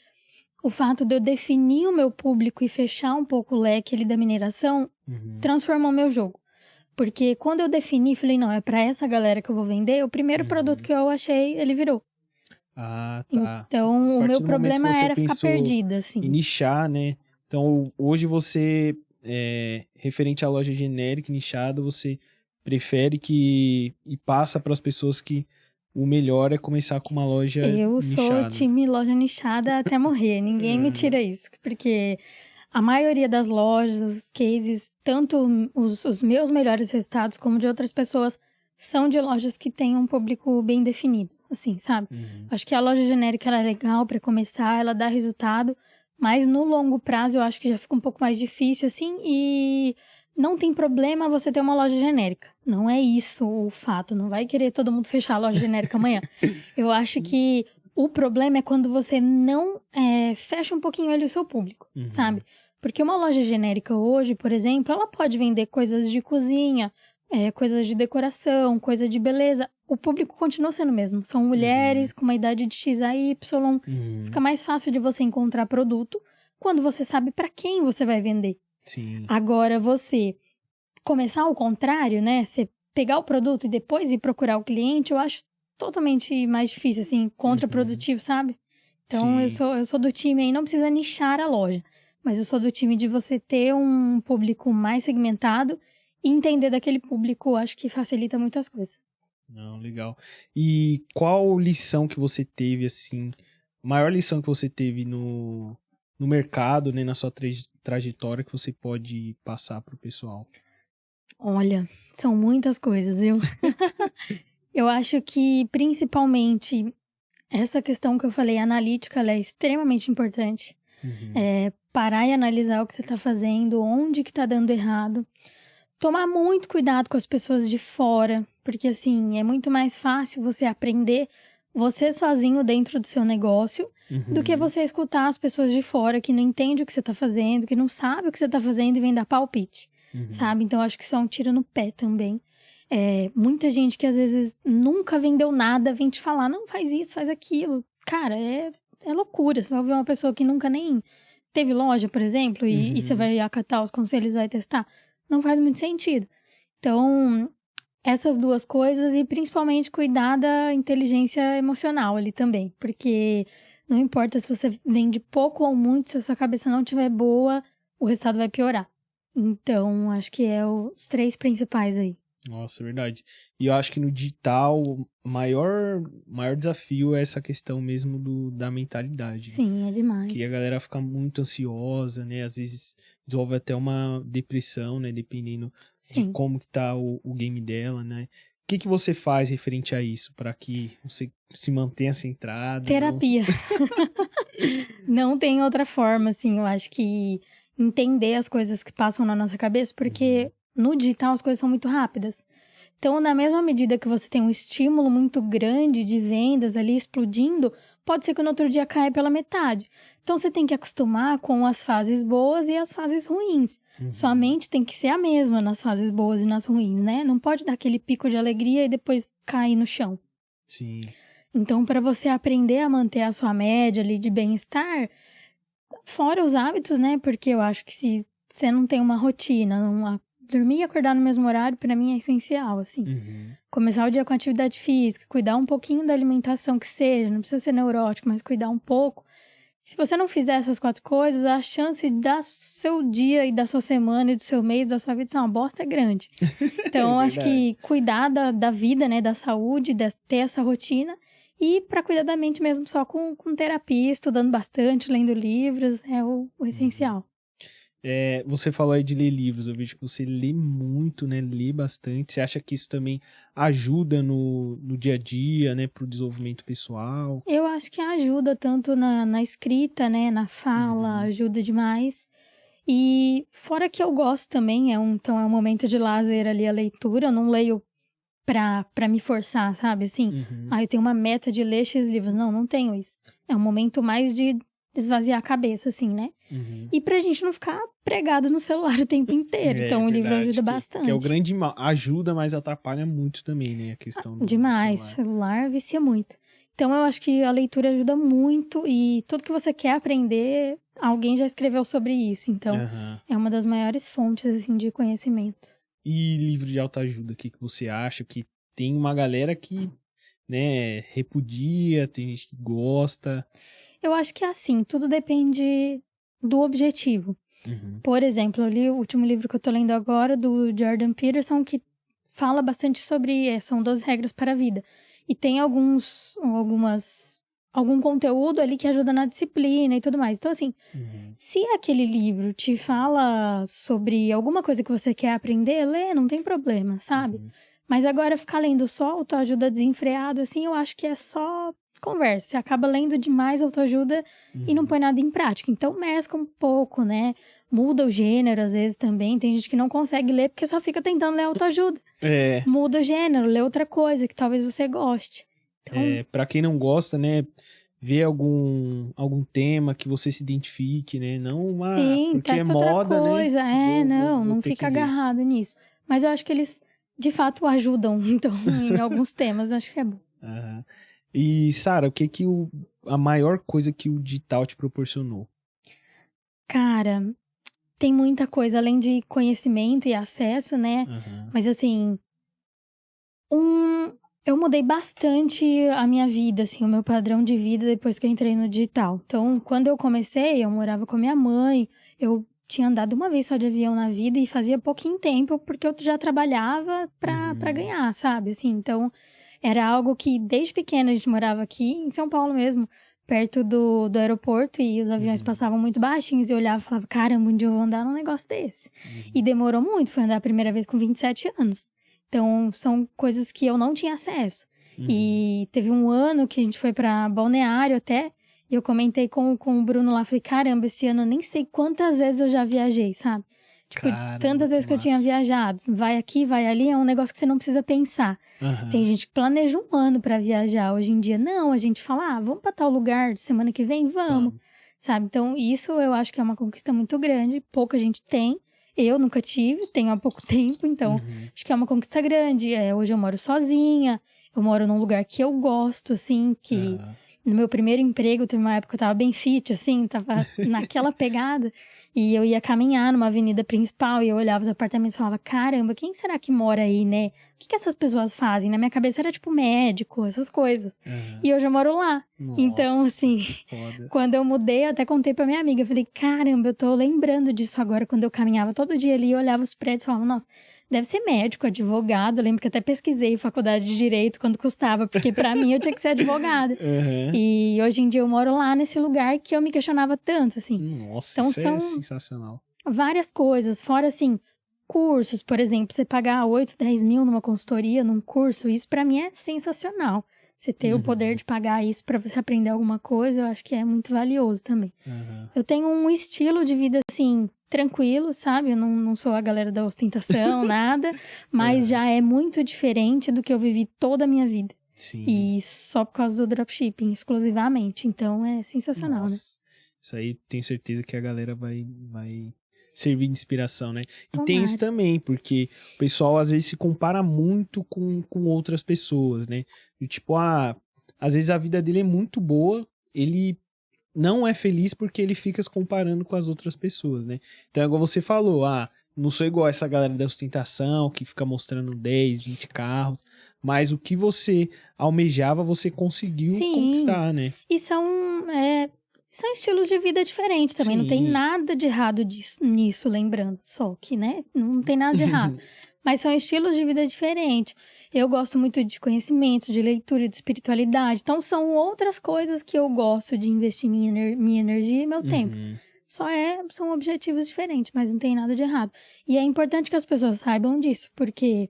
o fato de eu definir o meu público e fechar um pouco o leque ali da mineração transformou meu jogo. Porque quando eu defini, falei, não, é pra essa galera que eu vou vender, o primeiro produto que eu achei, ele virou. Ah, tá. Então, o meu problema era ficar perdida, assim. E nichar, né? Então, hoje você, referente à loja genérica, nichada, você prefere e passa para as pessoas que o melhor é começar com uma loja nichada. Eu sou time loja nichada até morrer, ninguém me tira isso, porque a maioria das lojas, os cases, tanto os meus melhores resultados como de outras pessoas, são de lojas que têm um público bem definido, assim, sabe? Acho que a loja genérica, ela é legal para começar, ela dá resultado, mas no longo prazo eu acho que já fica um pouco mais difícil, assim, e não tem problema você ter uma loja genérica. Não é isso o fato, não vai querer todo mundo fechar a loja genérica amanhã. Eu acho que o problema é quando você não fecha um pouquinho ali o seu público, sabe? Porque uma loja genérica hoje, por exemplo, ela pode vender coisas de cozinha, coisas de decoração, coisa de beleza. O público continua sendo o mesmo. São mulheres com uma idade de X a Y. Fica mais fácil de você encontrar produto quando você sabe para quem você vai vender. Sim. Agora, você começar ao contrário, né? Você pegar o produto e depois ir procurar o cliente, eu acho totalmente mais difícil, assim, contraprodutivo, sabe? Então, eu sou do time aí, não precisa nichar a loja, mas eu sou do time de você ter um público mais segmentado e entender daquele público, acho que facilita muitas coisas. Não, legal. E qual lição que você teve, assim, maior lição que você teve no mercado, né, na sua trajetória, que você pode passar para o pessoal? Olha, são muitas coisas, viu? Eu acho que, principalmente, essa questão que eu falei, analítica, ela é extremamente importante. Parar e analisar o que você está fazendo, onde que está dando errado. Tomar muito cuidado com as pessoas de fora, porque, assim, é muito mais fácil você aprender você sozinho dentro do seu negócio do que você escutar as pessoas de fora que não entendem o que você está fazendo, que não sabem o que você está fazendo e vem dar palpite, sabe? Então, acho que isso é um tiro no pé também. Muita gente que às vezes nunca vendeu nada vem te falar, não, faz isso, faz aquilo. Cara, é loucura. Você vai ouvir uma pessoa que nunca nem teve loja, por exemplo, e você vai acatar os conselhos e vai testar. Não faz muito sentido. Então, essas duas coisas e principalmente cuidar da inteligência emocional ali também. Porque não importa se você vende pouco ou muito, se a sua cabeça não estiver boa, o resultado vai piorar. Então, acho que os 3 principais aí. Nossa, é verdade. E eu acho que no digital, o maior desafio é essa questão mesmo da mentalidade. Sim, é demais. Que a galera fica muito ansiosa, né? Às vezes desenvolve até uma depressão, né? Dependendo de como que tá o game dela, né? O que você faz referente a isso para que você se mantenha centrado? Terapia. Não tem outra forma, assim. Eu acho que entender as coisas que passam na nossa cabeça, porque no digital as coisas são muito rápidas. Então, na mesma medida que você tem um estímulo muito grande de vendas ali explodindo, pode ser que no outro dia caia pela metade. Então, você tem que acostumar com as fases boas e as fases ruins. Sua mente tem que ser a mesma nas fases boas e nas ruins, né? Não pode dar aquele pico de alegria e depois cair no chão. Sim. Então, para você aprender a manter a sua média ali de bem-estar, fora os hábitos, né? Porque eu acho que se você não tem uma rotina, dormir e acordar no mesmo horário, pra mim é essencial, assim. Começar o dia com atividade física, cuidar um pouquinho da alimentação que seja, não precisa ser neurótico, mas cuidar um pouco. Se você não fizer essas 4 coisas, a chance do seu dia e da sua semana e do seu mês, da sua vida ser uma bosta é grande. Então, eu acho que cuidar da vida, né, da saúde, ter essa rotina. E para cuidar da mente mesmo só com terapia, estudando bastante, lendo livros, é o essencial. Você falou aí de ler livros, eu vejo que você lê muito, né? Lê bastante. Você acha que isso também ajuda no dia a dia, né? Pro desenvolvimento pessoal? Eu acho que ajuda tanto na escrita, né? Na fala, ajuda demais. E fora que eu gosto também, então é um momento de lazer ali a leitura, eu não leio pra me forçar, sabe? Assim, eu tenho uma meta de ler X livros. Não tenho isso. É um momento mais de esvaziar a cabeça, assim, né? E pra gente não ficar pregado no celular o tempo inteiro. Então, o livro ajuda bastante. Que é o grande mal. Ajuda, mas atrapalha muito também, né? A questão do demais. celular. Celular vicia muito. Então, eu acho que a leitura ajuda muito. E tudo que você quer aprender, alguém já escreveu sobre isso. Então, é uma das maiores fontes, assim, de conhecimento. E livro de autoajuda, o que você acha? Que tem uma galera que, né, repudia, tem gente que gosta. Eu acho que é assim, tudo depende do objetivo. Por exemplo, eu li o último livro que eu tô lendo agora, do Jordan Peterson, que fala bastante sobre, são 12 regras para a vida. E tem algum conteúdo ali que ajuda na disciplina e tudo mais. Então, assim, se aquele livro te fala sobre alguma coisa que você quer aprender, lê, não tem problema, sabe? Mas agora ficar lendo só autoajuda desenfreada, assim, eu acho que é só conversa. Você acaba lendo demais autoajuda e não põe nada em prática. Então, mescla um pouco, né? Muda o gênero, às vezes, também. Tem gente que não consegue ler porque só fica tentando ler autoajuda. Muda o gênero, lê outra coisa que talvez você goste. Então... pra quem não gosta, né? Ver algum tema que você se identifique, né? Não porque é moda, coisa. né? Não fica agarrado nisso. Mas eu acho que eles, de fato, ajudam, então, em alguns temas. Acho que é bom. E, Sara, o que a maior coisa que o digital te proporcionou? Cara, tem muita coisa, além de conhecimento e acesso, né? Mas, assim, eu mudei bastante a minha vida, assim, o meu padrão de vida depois que eu entrei no digital. Então, quando eu comecei, eu morava com a minha mãe, eu tinha andado uma vez só de avião na vida e fazia pouquinho tempo, porque eu já trabalhava pra ganhar, sabe? Assim, então... Era algo que, desde pequena, a gente morava aqui em São Paulo mesmo, perto do aeroporto, e os aviões passavam muito baixinhos, e eu olhava e falava, caramba, um dia eu vou andar num negócio desse. E demorou muito, foi andar a primeira vez com 27 anos. Então, são coisas que eu não tinha acesso. E teve um ano que a gente foi pra Balneário até, e eu comentei com o Bruno lá, falei, caramba, esse ano eu nem sei quantas vezes eu já viajei, sabe? Tipo, tantas vezes que eu tinha viajado. Vai aqui, vai ali, é um negócio que você não precisa pensar. Tem gente que planeja um ano pra viajar. Hoje em dia, não. A gente fala, vamos pra tal lugar semana que vem? Vamos. Sabe? Então, isso eu acho que é uma conquista muito grande. Pouca gente tem. Eu nunca tive, tenho há pouco tempo. Então, acho que é uma conquista grande. Hoje eu moro sozinha. Eu moro num lugar que eu gosto, assim, que... No meu primeiro emprego, teve uma época que eu tava bem fit, assim, tava naquela pegada. E eu ia caminhar numa avenida principal e eu olhava os apartamentos e falava, caramba, quem será que mora aí, né? O que essas pessoas fazem? Na minha cabeça era tipo médico, essas coisas. E hoje eu moro lá. Nossa, então, assim, quando eu mudei, eu até contei pra minha amiga. Eu falei, caramba, eu tô lembrando disso agora. Quando eu caminhava todo dia ali, eu olhava os prédios e falava, nossa, deve ser médico, advogado. Eu lembro que até pesquisei faculdade de Direito quando custava, porque pra mim eu tinha que ser advogada. E hoje em dia eu moro lá nesse lugar que eu me questionava tanto, assim. Nossa, então, isso é sensacional. Várias coisas, fora assim, cursos, por exemplo, você pagar 8, 10 mil numa consultoria, num curso, isso pra mim é sensacional. Você ter o poder de pagar isso pra você aprender alguma coisa, eu acho que é muito valioso também. Eu tenho um estilo de vida, assim, tranquilo, sabe? Eu não sou a galera da ostentação, nada. Mas já é muito diferente do que eu vivi toda a minha vida. Sim. E só por causa do dropshipping, exclusivamente. Então, é sensacional, né? Isso aí, tenho certeza que a galera vai servir de inspiração, né? E Tomara. tem isso também, porque o pessoal às vezes se compara muito com outras pessoas, né? E, tipo, às vezes a vida dele é muito boa, ele não é feliz porque ele fica se comparando com as outras pessoas, né? Então, igual você falou, não sou igual essa galera da ostentação que fica mostrando 10, 20 carros, mas o que você almejava, você conseguiu conquistar, né? E são estilos de vida diferentes também. Não tem nada de errado nisso, lembrando. Só que, né? Não tem nada de errado. Mas são estilos de vida diferentes. Eu gosto muito de conhecimento, de leitura, de espiritualidade. Então, são outras coisas que eu gosto de investir minha energia e meu tempo. São objetivos diferentes, mas não tem nada de errado. E é importante que as pessoas saibam disso, porque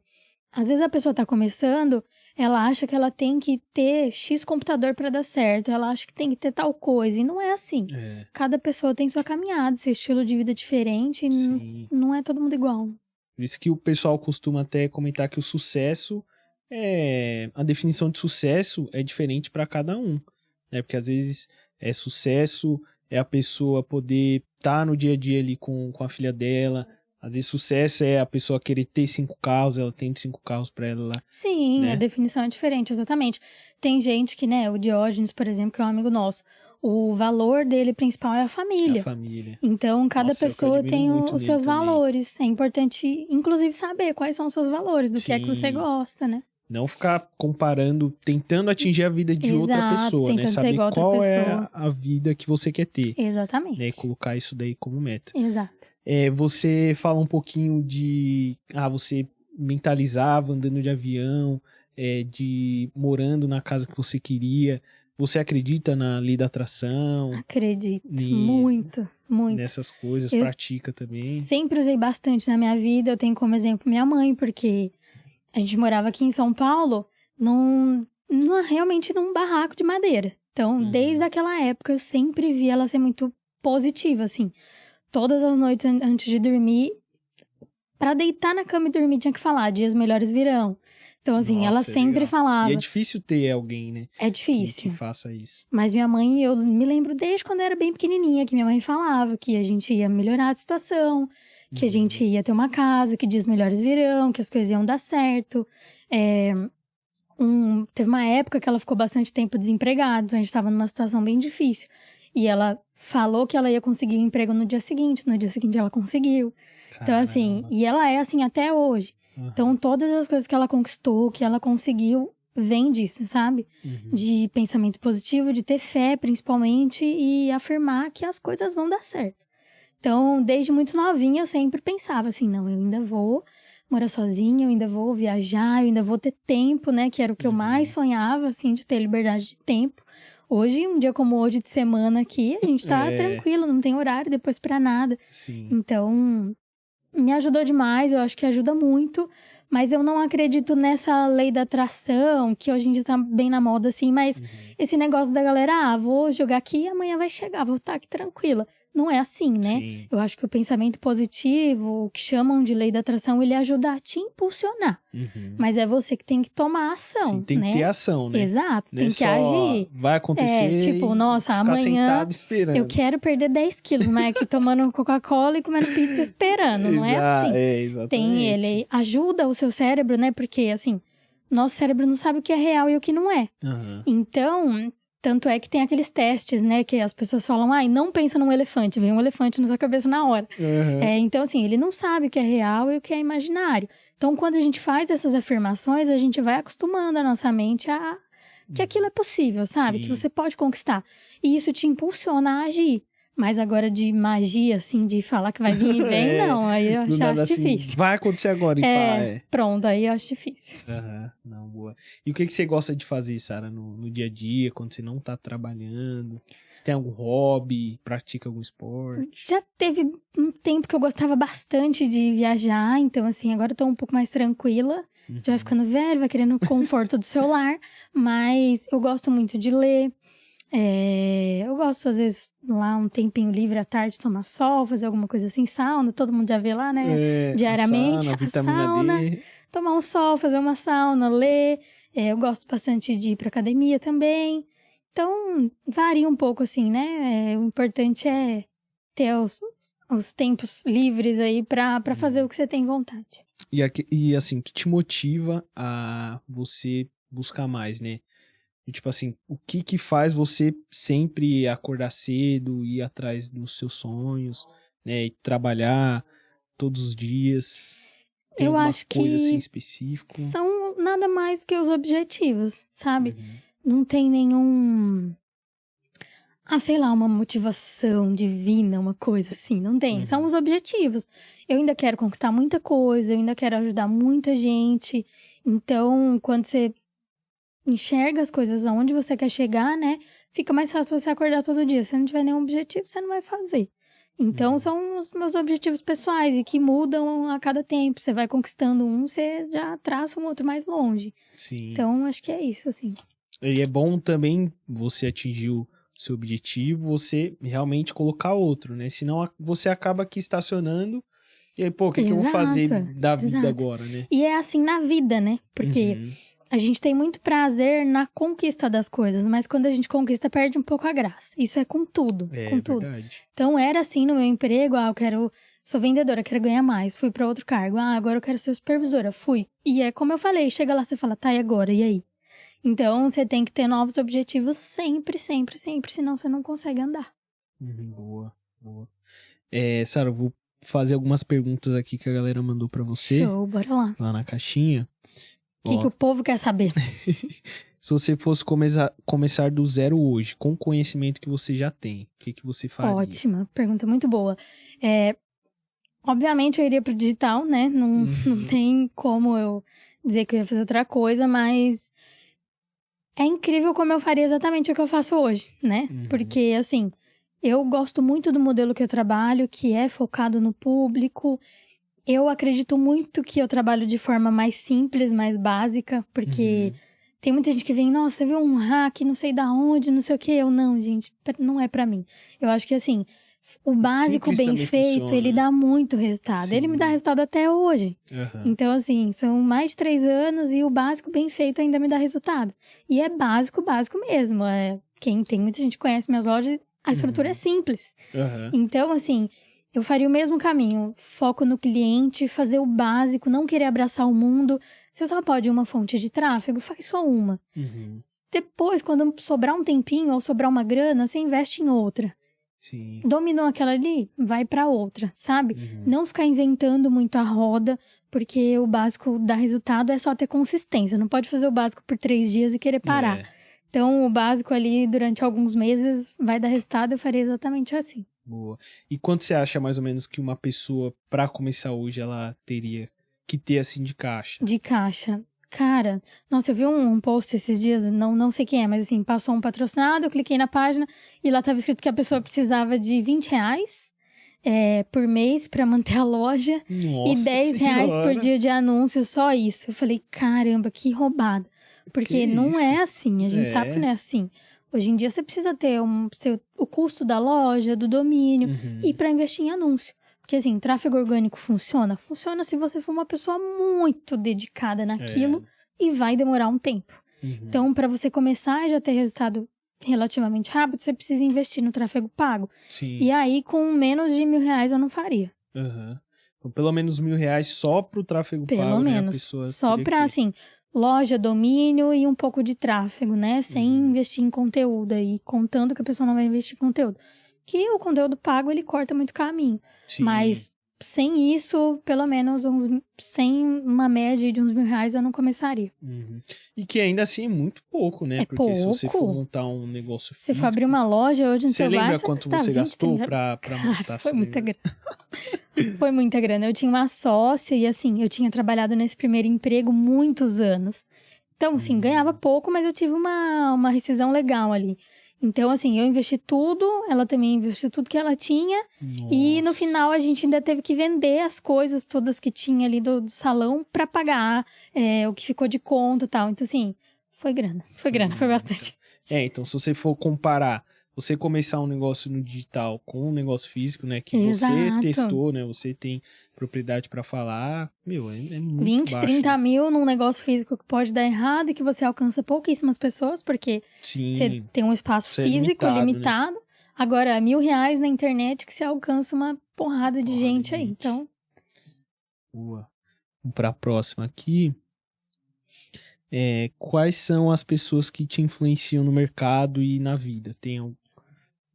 às vezes a pessoa tá começando, ela acha que ela tem que ter X computador para dar certo, ela acha que tem que ter tal coisa, e não é assim. Cada pessoa tem sua caminhada, seu estilo de vida diferente, e não é todo mundo igual. Por isso que o pessoal costuma até comentar que o sucesso a definição de sucesso é diferente para cada um, né? Porque às vezes sucesso é a pessoa poder estar no dia a dia ali com a filha dela. Às vezes sucesso é a pessoa querer ter 5 carros, ela tem 5 carros pra ela lá. Sim, né? A definição é diferente, exatamente. Tem gente que, né, o Diógenes, por exemplo, que é um amigo nosso, o valor dele principal é a família. A família. Então, cada pessoa tem os seus também. valores. É importante, inclusive, saber quais são os seus valores, do que é que você gosta, né? Não ficar comparando, tentando atingir a vida de outra pessoa, né? Saber qual é a vida que você quer ter. Exatamente. Né? E colocar isso daí como meta. Exato. Você fala um pouquinho de... você mentalizava andando de avião, de morando na casa que você queria. Você acredita na lei da atração? Acredito. Muito, muito. Nessas coisas, pratica também? Sempre usei bastante na minha vida. Eu tenho como exemplo minha mãe, porque... A gente morava aqui em São Paulo, realmente num barraco de madeira. Então, desde aquela época, eu sempre vi ela ser muito positiva, assim. Todas as noites antes de dormir, pra deitar na cama e dormir, tinha que falar, dias melhores virão. Então, assim, ela sempre falava. E é difícil ter alguém, né? É difícil. Que faça isso. Mas minha mãe, eu me lembro desde quando eu era bem pequenininha, que minha mãe falava que a gente ia melhorar a situação, que a gente ia ter uma casa, que dias melhores virão, que as coisas iam dar certo. Teve uma época que ela ficou bastante tempo desempregada, então a gente estava numa situação bem difícil. E ela falou que ela ia conseguir um emprego no dia seguinte ela conseguiu. Caramba. Então, assim, e ela é assim até hoje. Então, todas as coisas que ela conquistou, que ela conseguiu, vem disso, sabe? De pensamento positivo, de ter fé, principalmente, e afirmar que as coisas vão dar certo. Então, desde muito novinha, eu sempre pensava assim, não, eu ainda vou morar sozinha, eu ainda vou viajar, eu ainda vou ter tempo, né? Que era o que eu mais sonhava, assim, de ter liberdade de tempo. Hoje, um dia como hoje de semana aqui, a gente tá tranquilo, não tem horário depois pra nada. Sim. Então, me ajudou demais, eu acho que ajuda muito. Mas eu não acredito nessa lei da atração, que hoje em dia tá bem na moda, assim. Mas esse negócio da galera, vou jogar aqui e amanhã vai chegar, vou estar aqui tranquila. Não é assim, né? Sim. Eu acho que o pensamento positivo, o que chamam de lei da atração, ele ajuda a te impulsionar. Mas é você que tem que tomar ação, Sim, tem né? que ter ação, né? Exato, Não tem que agir. Vai acontecer tipo, nossa, ficar amanhã sentado esperando. eu quero perder 10 quilos, né? Aqui tomando Coca-Cola e comendo pizza esperando, não é assim? Exatamente. Ele ajuda o seu cérebro, né? Porque, assim, nosso cérebro não sabe o que é real e o que não é. Então... Tanto é que tem aqueles testes, né? Que as pessoas falam, não pensa num elefante. Vem um elefante na sua cabeça na hora. Então, assim, ele não sabe o que é real e o que é imaginário. Então, quando a gente faz essas afirmações, a gente vai acostumando a nossa mente a que aquilo é possível, sabe? Sim. Que você pode conquistar. E isso te impulsiona a agir. Mas agora de magia, assim, de falar que vai vir e vem, não. Aí eu acho difícil. Vai acontecer agora e pá. Pronto, aí eu acho difícil. Não, boa. E o que você gosta de fazer, Sara, no dia a dia, quando você não tá trabalhando? Você tem algum hobby? Pratica algum esporte? Já teve um tempo que eu gostava bastante de viajar, então, assim, agora eu tô um pouco mais tranquila. Já vai ficando velho, vai querendo o conforto do celular, mas eu gosto muito de ler. Eu gosto, às vezes, lá um tempinho livre à tarde, tomar sol, fazer alguma coisa assim, sauna, todo mundo já vê lá, né? Diariamente, a vitamina sauna, D. Tomar um sol, fazer uma sauna, ler. Eu gosto bastante de ir pra academia também. Então, varia um pouco, assim, né? O importante é ter os tempos livres aí pra fazer o que você tem vontade. E assim, o que te motiva a você buscar mais, né? E, tipo assim, o que faz você sempre acordar cedo, ir atrás dos seus sonhos, né? E trabalhar todos os dias? Tem eu alguma acho coisa que assim específica? São nada mais que os objetivos, sabe? Não tem nenhum... sei lá, uma motivação divina, uma coisa assim. Não tem. São os objetivos. Eu ainda quero conquistar muita coisa, eu ainda quero ajudar muita gente. Então, quando você enxerga as coisas aonde você quer chegar, né? Fica mais fácil você acordar todo dia. Se não tiver nenhum objetivo, você não vai fazer. Então, são os meus objetivos pessoais e que mudam a cada tempo. Você vai conquistando um, você já traça um outro mais longe. Sim. Então, acho que é isso, assim. E é bom também você atingir o seu objetivo, você realmente colocar outro, né? Senão você acaba aqui estacionando e aí, pô, o que eu vou fazer da vida agora, né? E é assim na vida, né? Porque a gente tem muito prazer na conquista das coisas, mas quando a gente conquista, perde um pouco a graça. Isso é com tudo, com tudo. Verdade. Então, era assim no meu emprego, sou vendedora, quero ganhar mais, fui pra outro cargo. Agora eu quero ser supervisora, fui. E é como eu falei, chega lá, você fala, tá, e agora? E aí? Então, você tem que ter novos objetivos sempre, sempre, sempre, senão você não consegue andar. Boa. Sara, eu vou fazer algumas perguntas aqui que a galera mandou pra você. Show, bora lá. Lá na caixinha. O que o povo quer saber? Se você fosse começar do zero hoje, com o conhecimento que você já tem, o que você faria? Ótima, pergunta muito boa. Obviamente eu iria pro digital, né? Não tem como eu dizer que eu ia fazer outra coisa, mas é incrível como eu faria exatamente o que eu faço hoje, né? Porque, assim, eu gosto muito do modelo que eu trabalho, que é focado no público. Eu acredito muito que eu trabalho de forma mais simples, mais básica, porque tem muita gente que vem, nossa, você viu um hack, não sei da onde, não sei o quê. Eu, não, gente, não é pra mim. Eu acho que, assim, o básico bem feito, funciona. Ele dá muito resultado. Sim. Ele me dá resultado até hoje. Então, assim, são mais de 3 anos e o básico bem feito ainda me dá resultado. E é básico mesmo. Muita gente conhece minhas lojas, a estrutura é simples. Então, assim, eu faria o mesmo caminho. Foco no cliente, fazer o básico, não querer abraçar o mundo. Você só pode uma fonte de tráfego, faz só uma. Depois, quando sobrar um tempinho ou sobrar uma grana, você investe em outra. Sim. Dominou aquela ali, vai pra outra, sabe? Não ficar inventando muito a roda, porque o básico dá resultado, é só ter consistência. Não pode fazer o básico por 3 dias e querer parar. Então, o básico ali, durante alguns meses, vai dar resultado. Eu faria exatamente assim. Boa. E quanto você acha, mais ou menos, que uma pessoa, pra começar hoje, ela teria que ter, assim, de caixa? De caixa. Cara, nossa, eu vi um post esses dias, não sei quem é, mas assim, passou um patrocinado, eu cliquei na página e lá tava escrito que a pessoa precisava de R$20 por mês pra manter a loja. Nossa, e R$10 por dia de anúncio, só isso. Eu falei, caramba, que roubada. Porque não é assim, a gente sabe que não é assim. Hoje em dia você precisa ter o custo da loja, do domínio e pra investir em anúncio. Porque assim, tráfego orgânico funciona? Funciona se você for uma pessoa muito dedicada naquilo e vai demorar um tempo. Então, para você começar e já ter resultado relativamente rápido, você precisa investir no tráfego pago. Sim. E aí, com menos de R$1.000 eu não faria. Então, pelo menos R$1.000 só pro tráfego pago, pelo menos. Né? A pessoa só pra, assim, loja, domínio e um pouco de tráfego, né? Sem investir em conteúdo aí, contando que a pessoa não vai investir em conteúdo. Que o conteúdo pago, ele corta muito caminho. Sim. Mas sem isso, pelo menos sem uma média de uns R$ 1.000 eu não começaria. Uhum. E que ainda assim é muito pouco, né? É Porque se você for pouco. montar um negócio Se for físico... abrir uma loja hoje no Você celular, lembra você quanto gastar você 20, gastou 30... pra Cara, montar? foi muita grana. Foi muita grana. Eu tinha uma sócia e, assim, eu tinha trabalhado nesse primeiro emprego muitos anos. Então, assim, ganhava pouco, mas eu tive uma rescisão legal ali. Então, assim, eu investi tudo, ela também investiu tudo que ela tinha. E no final a gente ainda teve que vender as coisas todas que tinha ali do salão pra pagar o que ficou de conta e tal. Então, assim, foi grana, foi bastante. Então se você for comparar, você começar um negócio no digital com um negócio físico, né, que você Exato. testou, né, você tem propriedade pra falar, meu, é muito 20, baixo. 30 mil num negócio físico que pode dar errado e que você alcança pouquíssimas pessoas, porque você tem um espaço Isso é físico limitado, né? Agora, R$ 1.000 na internet que você alcança uma porrada de gente aí. Então, boa. Vamos pra próxima aqui. Quais são as pessoas que te influenciam no mercado e na vida? Tem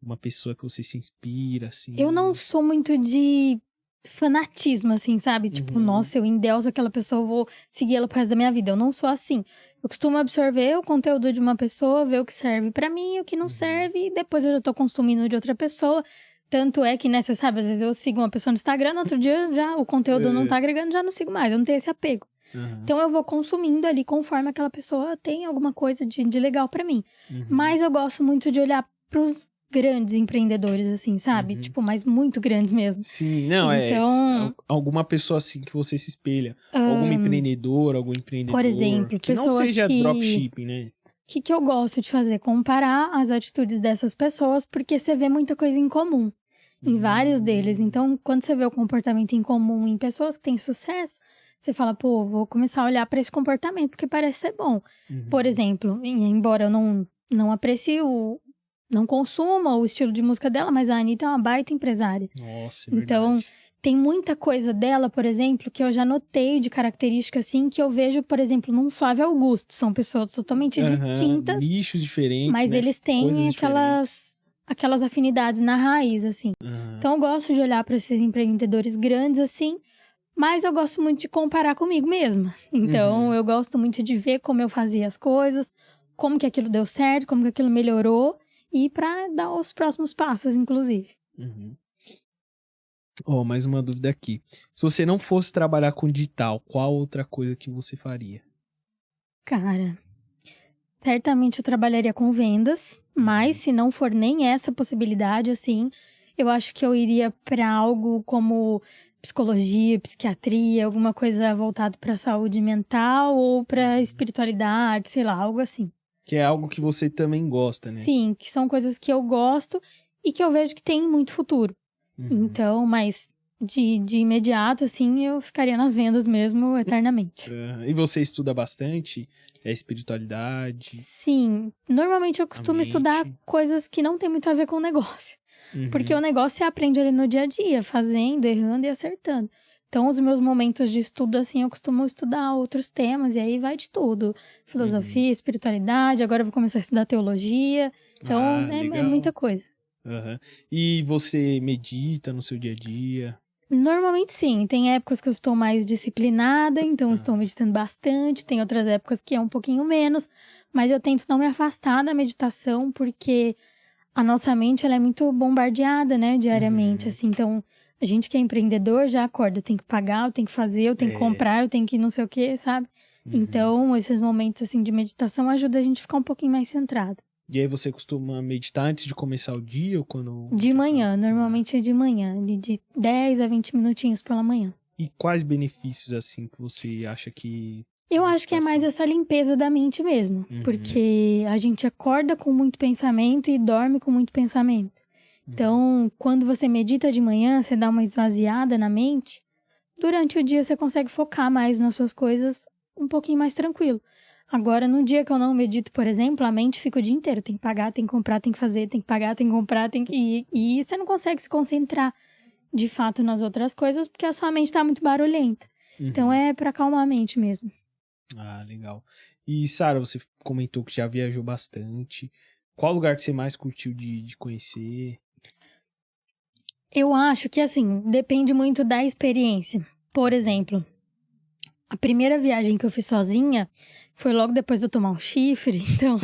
uma pessoa que você se inspira, assim? eu não sou muito de fanatismo, assim, sabe? Tipo, nossa, eu endeuso aquela pessoa, eu vou seguir ela pro resto da minha vida. Eu não sou assim. Eu costumo absorver o conteúdo de uma pessoa, ver o que serve pra mim, o que não serve, e depois eu já tô consumindo de outra pessoa. Tanto é que, né, você sabe, às vezes eu sigo uma pessoa no Instagram, no outro dia já o conteúdo não tá agregando, já não sigo mais, eu não tenho esse apego. Então eu vou consumindo ali conforme aquela pessoa tem alguma coisa de legal pra mim. Mas eu gosto muito de olhar pros grandes empreendedores, assim, sabe? Tipo, mas muito grandes mesmo. Sim, não, Então, alguma pessoa assim que você se espelha. Algum empreendedor, algum empreendedor. por exemplo, que não pessoas seja que... dropshipping, né? O que eu gosto de fazer? Comparar as atitudes dessas pessoas, porque você vê muita coisa em comum em vários deles. Então, quando você vê o comportamento em comum em pessoas que têm sucesso, você fala, pô, vou começar a olhar para esse comportamento, porque parece ser bom. Por exemplo, embora eu não aprecie não consuma o estilo de música dela, mas a Anitta é uma baita empresária. Nossa, é Então, verdade. tem muita coisa dela, por exemplo, que eu já notei de característica, assim, que eu vejo, por exemplo, num Flávio Augusto. São pessoas totalmente distintas, nichos diferentes, mas né? eles têm Coisas diferentes. aquelas afinidades na raiz, assim. Então, eu gosto de olhar para esses empreendedores grandes, assim, mas eu gosto muito de comparar comigo mesma. Então, eu gosto muito de ver como eu fazia as coisas, como que aquilo deu certo, como que aquilo melhorou, e para dar os próximos passos, inclusive. Mais uma dúvida aqui. Se você não fosse trabalhar com digital, qual outra coisa que você faria? Cara, certamente eu trabalharia com vendas, mas se não for nem essa possibilidade, assim, eu acho que eu iria para algo como psicologia, psiquiatria, alguma coisa voltada para saúde mental ou para espiritualidade, sei lá, algo assim. Que é algo que você também gosta, né? Sim, que são coisas que eu gosto e que eu vejo que tem muito futuro. Então, mas de imediato, assim, eu ficaria nas vendas mesmo eternamente. E você estuda bastante? Espiritualidade? Sim, normalmente eu costumo estudar coisas que não tem muito a ver com o negócio. Porque o negócio você aprende ali no dia a dia, fazendo, errando e acertando. Então, os meus momentos de estudo, assim, eu costumo estudar outros temas, e aí vai de tudo. Filosofia, espiritualidade, agora eu vou começar a estudar teologia. Então, é muita coisa. E você medita no seu dia a dia? Normalmente sim, tem épocas que eu estou mais disciplinada, então estou meditando bastante, tem outras épocas que é um pouquinho menos, mas eu tento não me afastar da meditação, porque a nossa mente ela é muito bombardeada, né, diariamente, assim, então a gente que é empreendedor já acorda, eu tenho que pagar, eu tenho que fazer, eu tenho que comprar, eu tenho que não sei o que, sabe? Então, esses momentos, assim, de meditação ajudam a gente a ficar um pouquinho mais centrado. E aí você costuma meditar antes de começar o dia ou quando... De manhã, normalmente é de manhã, de 10 a 20 minutinhos pela manhã. E quais benefícios, assim, que você acha que... Eu acho que é mais essa limpeza da mente mesmo. Porque a gente acorda com muito pensamento e dorme com muito pensamento. Então, quando você medita de manhã, você dá uma esvaziada na mente, durante o dia você consegue focar mais nas suas coisas um pouquinho mais tranquilo. Agora, no dia que eu não medito, por exemplo, a mente fica o dia inteiro. Tem que pagar, tem que comprar, tem que fazer, tem que pagar, tem que comprar, tem que ir. E você não consegue se concentrar, de fato, nas outras coisas, porque a sua mente tá muito barulhenta. Então, é pra acalmar a mente mesmo. Ah, legal. E, Sara, você comentou que já viajou bastante. Qual lugar que você mais curtiu de conhecer? Eu acho que, assim, depende muito da experiência. Por exemplo, a primeira viagem que eu fiz sozinha foi logo depois de eu tomar um chifre, então,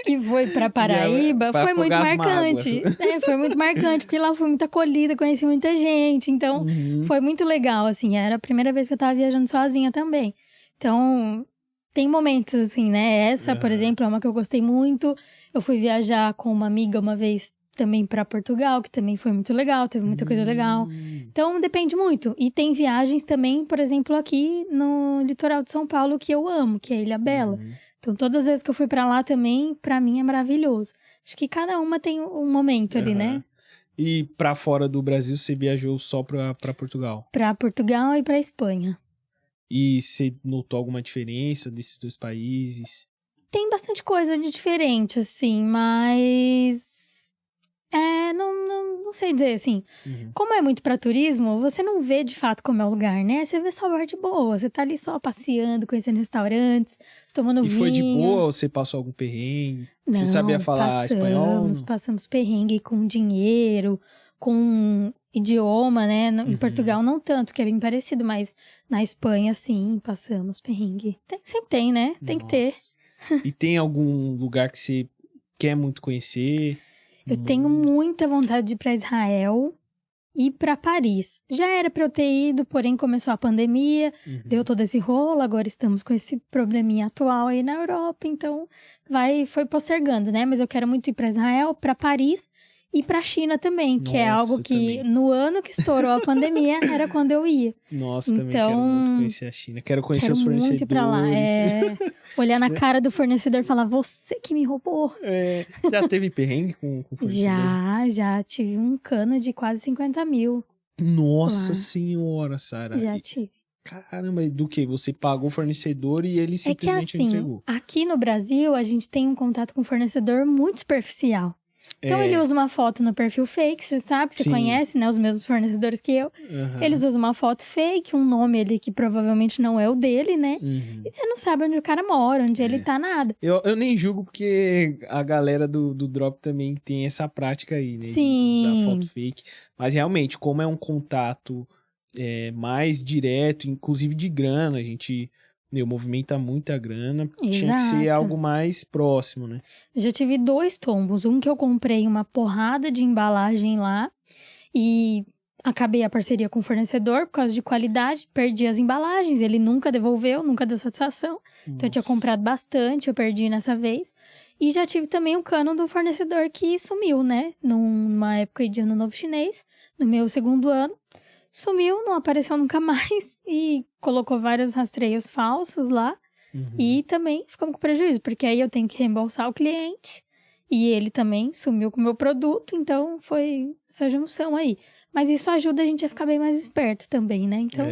que foi pra Paraíba, pra foi muito afogar as marcante. Foi muito marcante, porque lá eu fui muito acolhida, conheci muita gente, então foi muito legal, assim. Era a primeira vez que eu tava viajando sozinha também. Então, tem momentos, assim, né? Essa, por exemplo, é uma que eu gostei muito. Eu fui viajar com uma amiga uma vez também pra Portugal, que também foi muito legal, teve muita coisa legal. Então, depende muito. E tem viagens também, por exemplo, aqui no litoral de São Paulo, que eu amo, que é Ilha Bela. Então, todas as vezes que eu fui pra lá também, pra mim é maravilhoso. Acho que cada uma tem um momento ali, né? E pra fora do Brasil, você viajou só pra Portugal? Pra Portugal e pra Espanha. E você notou alguma diferença desses dois países? Tem bastante coisa de diferente, assim, mas... não sei dizer, assim. Como é muito pra turismo, você não vê de fato como é o lugar, né? Você vê só a parte boa. Você tá ali só passeando, conhecendo restaurantes, tomando vinho. E foi de boa ou você passou algum perrengue? Você sabia falar espanhol? Passamos perrengue com dinheiro, com idioma, né? Em Portugal não tanto, que é bem parecido, mas na Espanha, sim, passamos perrengue. Sempre tem, né? Tem que ter. E tem algum lugar que você quer muito conhecer? Eu tenho muita vontade de ir pra Israel e pra Paris. Já era pra eu ter ido, porém começou a pandemia, deu todo esse rolo, agora estamos com esse probleminha atual aí na Europa, então foi postergando, né? Mas eu quero muito ir pra Israel, pra Paris e pra China também, que é algo que no ano que estourou a pandemia era quando eu ia. Nossa, também quero muito conhecer a China. Quero conhecer os fornecedores. Muito ir pra lá. Olhar na cara do fornecedor e falar, você que me roubou. Já teve perrengue com fornecedor? Já tive um cano de quase 50 mil. Nossa senhora, Sara. Já tive. Caramba, do que? Você pagou o fornecedor e ele simplesmente entregou? Aqui no Brasil, a gente tem um contato com o fornecedor muito superficial. Então, ele usa uma foto no perfil fake, você sabe, você conhece, né, os mesmos fornecedores que eu. Eles usam uma foto fake, um nome ali que provavelmente não é o dele, né? E você não sabe onde o cara mora, onde ele tá, nada. Eu nem julgo, porque a galera do Drop também tem essa prática aí, né? Sim. De usar foto fake. Mas, realmente, como é um contato mais direto, inclusive de grana, a gente... movimenta muita grana, tinha que ser algo mais próximo, né? Eu já tive 2 tombos. Um que eu comprei uma porrada de embalagem lá e acabei a parceria com o fornecedor por causa de qualidade, perdi as embalagens, ele nunca devolveu, nunca deu satisfação. Então eu tinha comprado bastante, eu perdi nessa vez. E já tive também um cano do fornecedor que sumiu, né? Numa época de Ano Novo Chinês, no meu 2º ano. Sumiu, não apareceu nunca mais e colocou vários rastreios falsos lá. E também ficamos com prejuízo, porque aí eu tenho que reembolsar o cliente e ele também sumiu com o meu produto, então foi essa junção aí. Mas isso ajuda a gente a ficar bem mais esperto também, né? Então,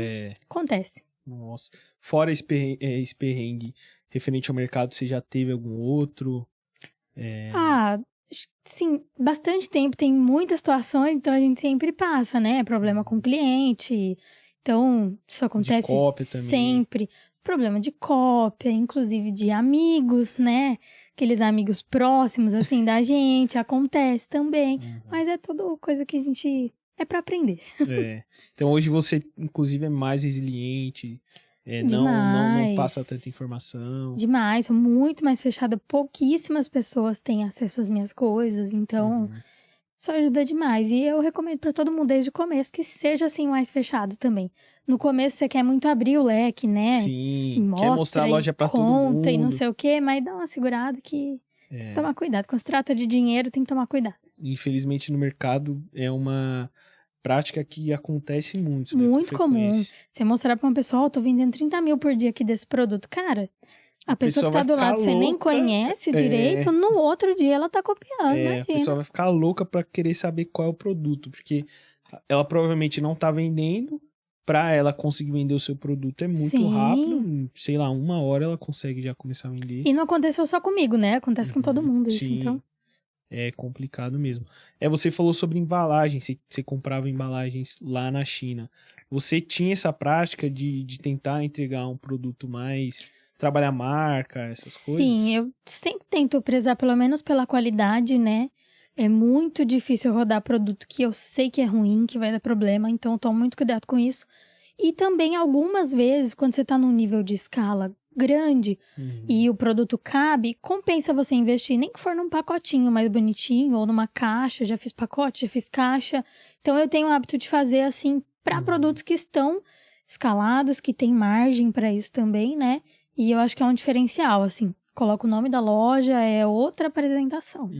acontece. Nossa. Fora esse perrengue referente ao mercado, você já teve algum outro? Sim, bastante tempo, tem muitas situações, então a gente sempre passa, né? Problema com o cliente, então isso acontece de cópia sempre. Também. Problema de cópia, inclusive de amigos, né? Aqueles amigos próximos, assim, da gente, acontece também. Mas é tudo coisa que a gente... é pra aprender. Então hoje você, inclusive, é mais resiliente... não passa tanta informação. Demais, sou muito mais fechada. Pouquíssimas pessoas têm acesso às minhas coisas, então isso ajuda demais. E eu recomendo pra todo mundo desde o começo que seja assim mais fechado também. No começo você quer muito abrir o leque, né? Sim, quer mostrar a loja pra todo mundo. Conta e não sei o quê, mas dá uma segurada que... Toma cuidado. Quando se trata de dinheiro, tem que tomar cuidado. Infelizmente no mercado é uma... prática que acontece muito, né? Muito comum. Você mostrar pra uma pessoa, tô vendendo 30 mil por dia aqui desse produto. Cara, a pessoa que tá do lado, você nem conhece direito, no outro dia ela tá copiando, imagina. A pessoa vai ficar louca pra querer saber qual é o produto, porque ela provavelmente não tá vendendo, pra ela conseguir vender o seu produto é muito rápido, sei lá, 1 hora ela consegue já começar a vender. E não aconteceu só comigo, né? Acontece com todo mundo isso, então... É complicado mesmo. Você falou sobre embalagem, você comprava embalagens lá na China. Você tinha essa prática de tentar entregar um produto mais... trabalhar marca, essas coisas? Sim, eu sempre tento prezar pelo menos pela qualidade, né? É muito difícil eu rodar produto que eu sei que é ruim, que vai dar problema, então eu tomo muito cuidado com isso. E também, algumas vezes, quando você tá num nível de escala grande e o produto cabe, compensa você investir, nem que for num pacotinho mais bonitinho ou numa caixa. Já fiz pacote, já fiz caixa. Então, eu tenho o hábito de fazer assim para produtos que estão escalados, que tem margem para isso também, né? E eu acho que é um diferencial, assim. Coloca o nome da loja, é outra apresentação.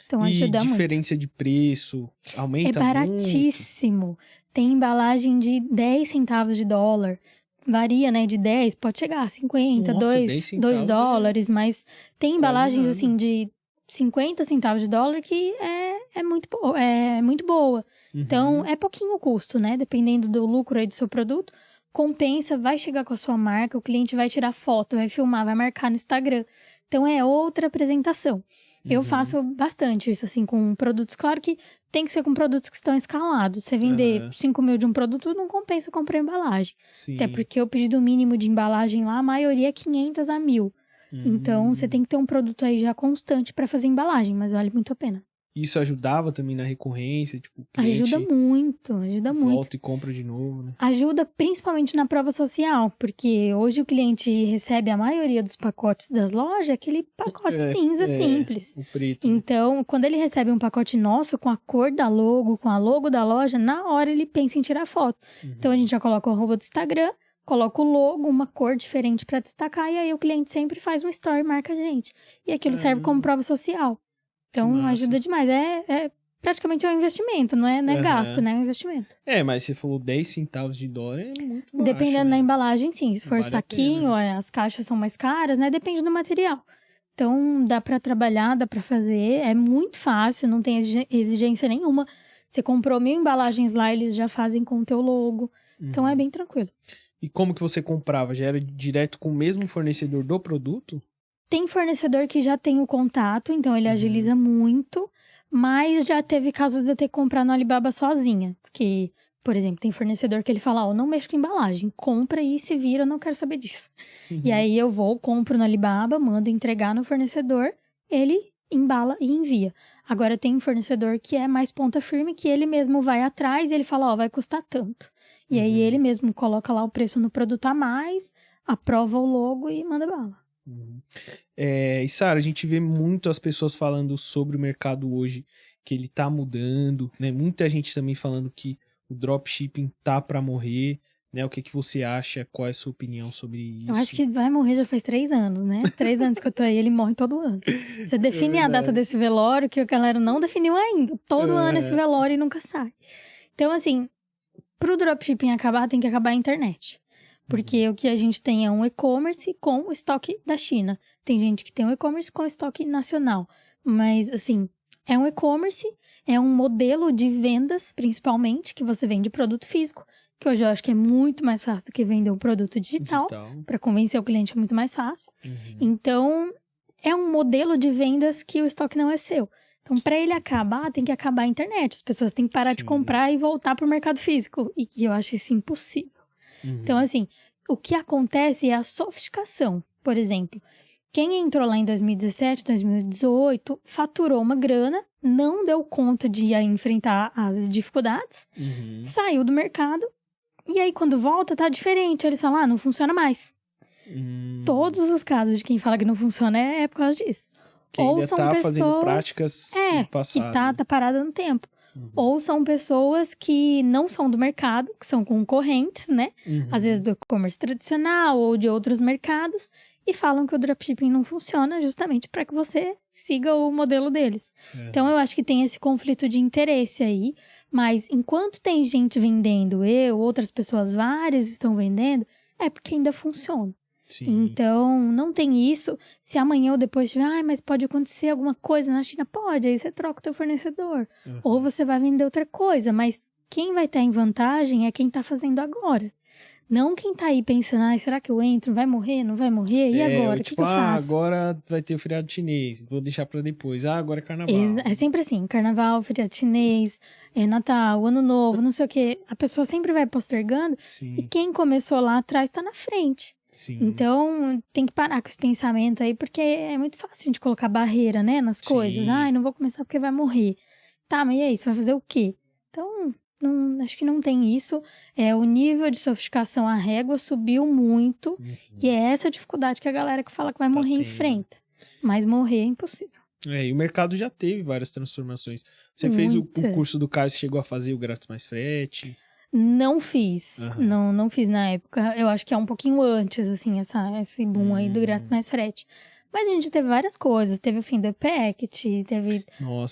Então, ajuda muito. E diferença de preço aumenta muito? É baratíssimo. Tem embalagem de 10 centavos de dólar. Varia, né? De 10, pode chegar a 50, Nossa, 2 dólares. Mas tem embalagens, assim, de 50 centavos de dólar que é muito boa. Então, é pouquinho o custo, né? Dependendo do lucro aí do seu produto. Compensa, vai chegar com a sua marca, o cliente vai tirar foto, vai filmar, vai marcar no Instagram. Então, é outra apresentação. Eu faço bastante isso, assim, com produtos. Claro que tem que ser com produtos que estão escalados. Você vender 5 mil de um produto, não compensa comprar embalagem. Sim. Até porque o pedido mínimo de embalagem lá, a maioria é 500 a 1.000. Então, você tem que ter um produto aí já constante para fazer embalagem, mas vale muito a pena. Isso ajudava também na recorrência? Tipo, o cliente Ajuda muito. volta e compra de novo, né? Ajuda principalmente na prova social, porque hoje o cliente recebe a maioria dos pacotes das lojas, aquele pacote cinza simples. O preto. Então, quando ele recebe um pacote nosso com a cor da logo, com a logo da loja, na hora ele pensa em tirar foto. Então, a gente já coloca o arroba do Instagram, coloca o logo, uma cor diferente para destacar, e aí o cliente sempre faz um story e marca a gente. E aquilo serve como prova social. Então, ajuda demais. Praticamente é um investimento, não é gasto, né? É um investimento. Mas você falou 10 centavos de dólar, é muito baixo, dependendo da né? embalagem, sim. Se for Vale a saquinho, pena. as caixas são mais caras, né? Depende do material. Então, dá pra trabalhar, dá pra fazer. É muito fácil, não tem exigência nenhuma. Você comprou 1.000 embalagens lá, eles já fazem com o teu logo. Então, é bem tranquilo. E como que você comprava? Já era direto com o mesmo fornecedor do produto? Tem fornecedor que já tem o contato, então ele agiliza muito. Mas já teve casos de eu ter que comprar no Alibaba sozinha. Porque, por exemplo, tem fornecedor que ele fala, não mexo com embalagem. Compra e se vira, eu não quero saber disso. E aí eu compro no Alibaba, mando entregar no fornecedor, ele embala e envia. Agora tem um fornecedor que é mais ponta firme, que ele mesmo vai atrás e ele fala, vai custar tanto. E aí ele mesmo coloca lá o preço no produto a mais, aprova o logo e manda bala. E Sara, a gente vê muito as pessoas falando sobre o mercado hoje, que ele tá mudando, né? Muita gente também falando que o dropshipping tá pra morrer, né? O que você acha? Qual é a sua opinião sobre isso? Eu acho que vai morrer já faz 3 anos, né? 3 anos que eu tô aí, ele morre todo ano. Você define a data desse velório, que a galera não definiu ainda. Todo ano esse velório e nunca sai. Então, assim, pro dropshipping acabar, tem que acabar a internet. Porque o que a gente tem é um e-commerce com o estoque da China. Tem gente que tem um e-commerce com estoque nacional. Mas, assim, é um e-commerce, é um modelo de vendas, principalmente, que você vende produto físico, que hoje eu acho que é muito mais fácil do que vender um produto digital. Para convencer o cliente é muito mais fácil. Então, é um modelo de vendas que o estoque não é seu. Então, para ele acabar, tem que acabar a internet. As pessoas têm que parar de comprar e voltar para o mercado físico. E eu acho isso impossível. Então, assim, o que acontece é a sofisticação. Por exemplo, quem entrou lá em 2017, 2018, faturou uma grana, não deu conta de enfrentar as dificuldades, saiu do mercado, e aí quando volta tá diferente. Eles falam, não funciona mais. Todos os casos de quem fala que não funciona é por causa disso. Que ou ainda são pessoas fazendo práticas do passado. Que tá parada no tempo. Ou são pessoas que não são do mercado, que são concorrentes, né? Às vezes do e-commerce tradicional ou de outros mercados, e falam que o dropshipping não funciona justamente para que você siga o modelo deles. Então, eu acho que tem esse conflito de interesse aí, mas enquanto tem gente vendendo, outras pessoas várias estão vendendo, é porque ainda funciona. Então, não tem isso. Se amanhã ou depois tiver, mas pode acontecer alguma coisa na China, pode, aí você troca o teu fornecedor. Ou você vai vender outra coisa, mas quem vai estar em vantagem é quem está fazendo agora. Não quem tá aí pensando, será que eu entro? Vai morrer? Não vai morrer? E agora? O que eu faço? Agora vai ter o feriado chinês, vou deixar pra depois. Agora é carnaval. É sempre assim, carnaval, feriado chinês, Natal, Ano Novo, não sei o quê. A pessoa sempre vai postergando. E quem começou lá atrás tá na frente. Sim. Então, tem que parar com esse pensamento aí, porque é muito fácil a gente colocar barreira, né, nas coisas. Sim. Ai, não vou começar porque vai morrer. Tá, mas e aí, você vai fazer o quê? Então, acho que não tem isso. O nível de sofisticação, a régua subiu muito. Uhum. E é essa dificuldade que a galera que fala que vai Tá morrer tendo. enfrenta. Mas morrer é impossível. E o mercado já teve várias transformações. Você fez o Muita. curso do Caio, chegou a fazer o Grátis Mais Frete? Não fiz. Não fiz na época. Eu acho que é um pouquinho antes, assim, esse boom aí do Grátis Mais Frete. Mas a gente teve várias coisas. Teve o fim do EPECT, teve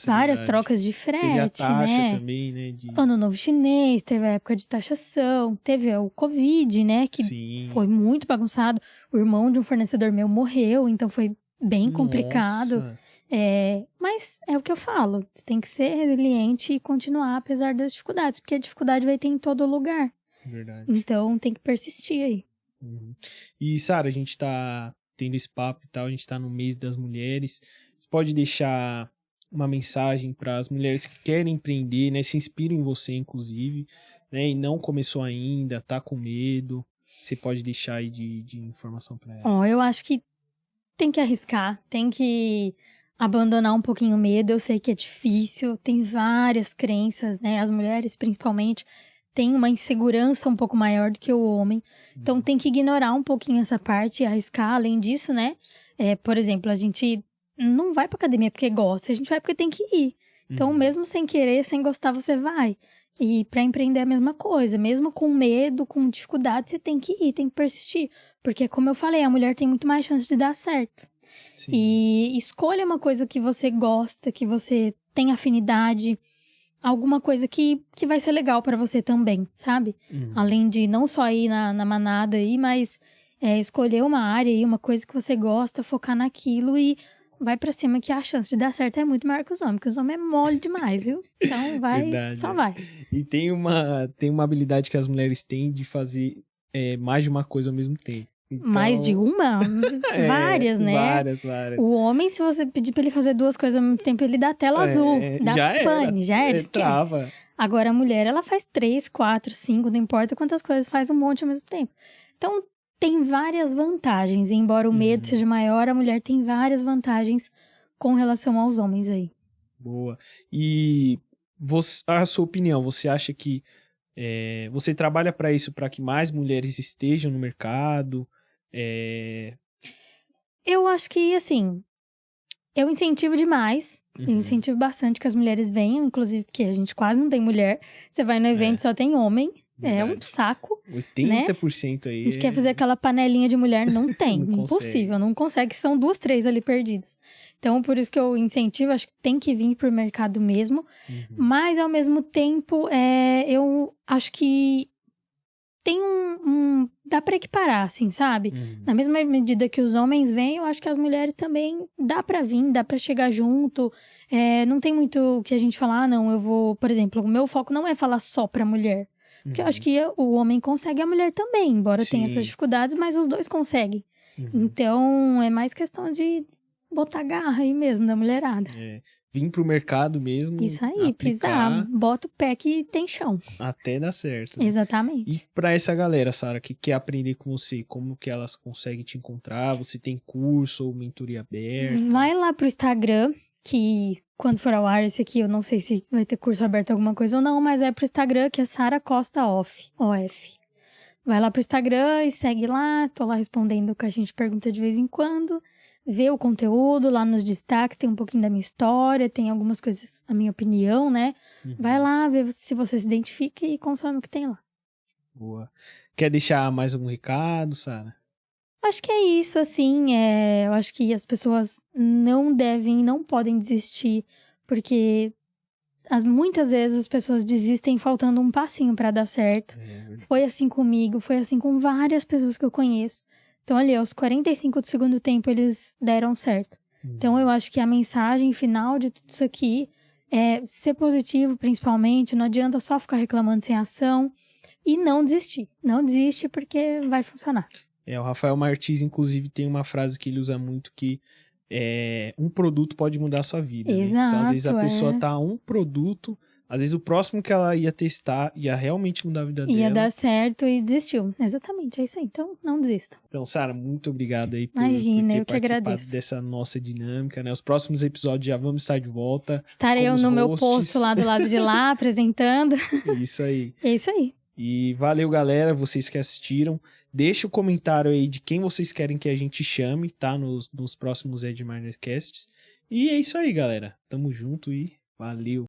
várias trocas de frete, teve a taxa né? também, né? Ano Novo Chinês, teve a época de taxação, teve o Covid, né? Que Sim. foi muito bagunçado. O irmão de um fornecedor meu morreu, então foi bem complicado. Nossa. Mas é o que eu falo, você tem que ser resiliente e continuar apesar das dificuldades, porque a dificuldade vai ter em todo lugar. Verdade. Então tem que persistir aí. Uhum. E, Sara, a gente tá tendo esse papo e tal, a gente tá no mês das mulheres. Você pode deixar uma mensagem para as mulheres que querem empreender, né? Se inspiram em você, inclusive, né? E não começou ainda, tá com medo. Você pode deixar aí de informação para elas. Eu acho que tem que arriscar, tem que abandonar um pouquinho o medo. Eu sei que é difícil, tem várias crenças, né? As mulheres, principalmente, têm uma insegurança um pouco maior do que o homem. Então, tem que ignorar um pouquinho essa parte e arriscar. Além disso, né? Por exemplo, a gente não vai pra academia porque gosta, a gente vai porque tem que ir. Então, mesmo sem querer, sem gostar, você vai. E pra empreender é a mesma coisa. Mesmo com medo, com dificuldade, você tem que ir, tem que persistir. Porque, como eu falei, a mulher tem muito mais chance de dar certo. Sim. E escolha uma coisa que você gosta, que você tem afinidade, alguma coisa que vai ser legal pra você também, sabe? Além de não só ir na manada aí, mas escolher uma área aí, uma coisa que você gosta, focar naquilo e vai pra cima, que a chance de dar certo é muito maior que os homens, porque os homens é mole demais, viu? Então vai, Verdade, só vai. E tem uma habilidade que as mulheres têm de fazer mais de uma coisa ao mesmo tempo. Então, Mais de uma? Várias, né? Várias. O homem, se você pedir pra ele fazer duas coisas ao mesmo tempo, ele dá tela azul, dá pane, já era, esquece. Trava. Agora, a mulher, ela faz 3, 4, 5, não importa quantas coisas, faz um monte ao mesmo tempo. Então, tem várias vantagens. E embora o medo seja maior, a mulher tem várias vantagens com relação aos homens aí. Boa. E a sua opinião, você acha que você trabalha para isso, para que mais mulheres estejam no mercado? Eu acho que, assim, eu incentivo demais. Eu incentivo bastante que as mulheres venham, inclusive porque a gente quase não tem mulher. Você vai no evento só tem homem. Verdade. É um saco. 80% aí. A gente quer fazer aquela panelinha de mulher, não tem. Não Impossível, não consegue. São 2, 3 ali perdidas. Então, por isso que eu incentivo, acho que tem que vir pro mercado mesmo. Mas, ao mesmo tempo, eu acho que tem dá pra equiparar, assim, sabe? Na mesma medida que os homens vêm, eu acho que as mulheres também dá pra vir, dá pra chegar junto. Não tem muito que a gente falar, não, eu vou... Por exemplo, o meu foco não é falar só pra mulher. Porque eu acho que o homem consegue, a mulher também, embora tenha essas dificuldades, mas os dois conseguem. Então, é mais questão de botar garra aí mesmo da mulherada. Vim pro mercado mesmo. Isso aí, pisar, bota o pé que tem chão. Até dar certo. Né? Exatamente. E pra essa galera, Sara, que quer aprender com você, como que elas conseguem te encontrar? Você tem curso ou mentoria aberta? Vai lá pro Instagram, que quando for ao ar esse aqui, eu não sei se vai ter curso aberto alguma coisa ou não, mas é pro Instagram, que é Sara Costa OF. Vai lá pro Instagram e segue lá, tô lá respondendo o que a gente pergunta de vez em quando. Vê o conteúdo, lá nos destaques tem um pouquinho da minha história, tem algumas coisas, a minha opinião, né? Vai lá, vê se você se identifica e consome o que tem lá. Boa. Quer deixar mais algum recado, Sara? Acho que é isso, assim, eu acho que as pessoas não podem desistir, porque muitas vezes as pessoas desistem faltando um passinho pra dar certo. Foi assim comigo, foi assim com várias pessoas que eu conheço. Então, ali, aos 45 do segundo tempo, eles deram certo. Então, eu acho que a mensagem final de tudo isso aqui é ser positivo, principalmente. Não adianta só ficar reclamando sem ação e não desistir. Não desiste porque vai funcionar. O Rafael Martins, inclusive, tem uma frase que ele usa muito que um produto pode mudar a sua vida. Exato, né? Então, às vezes, a pessoa tá a um produto Às vezes o próximo que ela ia testar ia realmente mudar a vida dela. Ia dar certo e desistiu. Exatamente, é isso aí. Então, não desista. Então, Sara, muito obrigado aí por Imagina, ter eu que participado agradeço. dessa nossa dinâmica, né? Os próximos episódios já vamos estar de volta. Estarei eu no meu posto lá do lado de lá, apresentando. Isso aí. É isso aí. E valeu, galera, vocês que assistiram. Deixa o comentário aí de quem vocês querem que a gente chame, tá? Nos próximos Edminercasts. E é isso aí, galera. Tamo junto e valeu.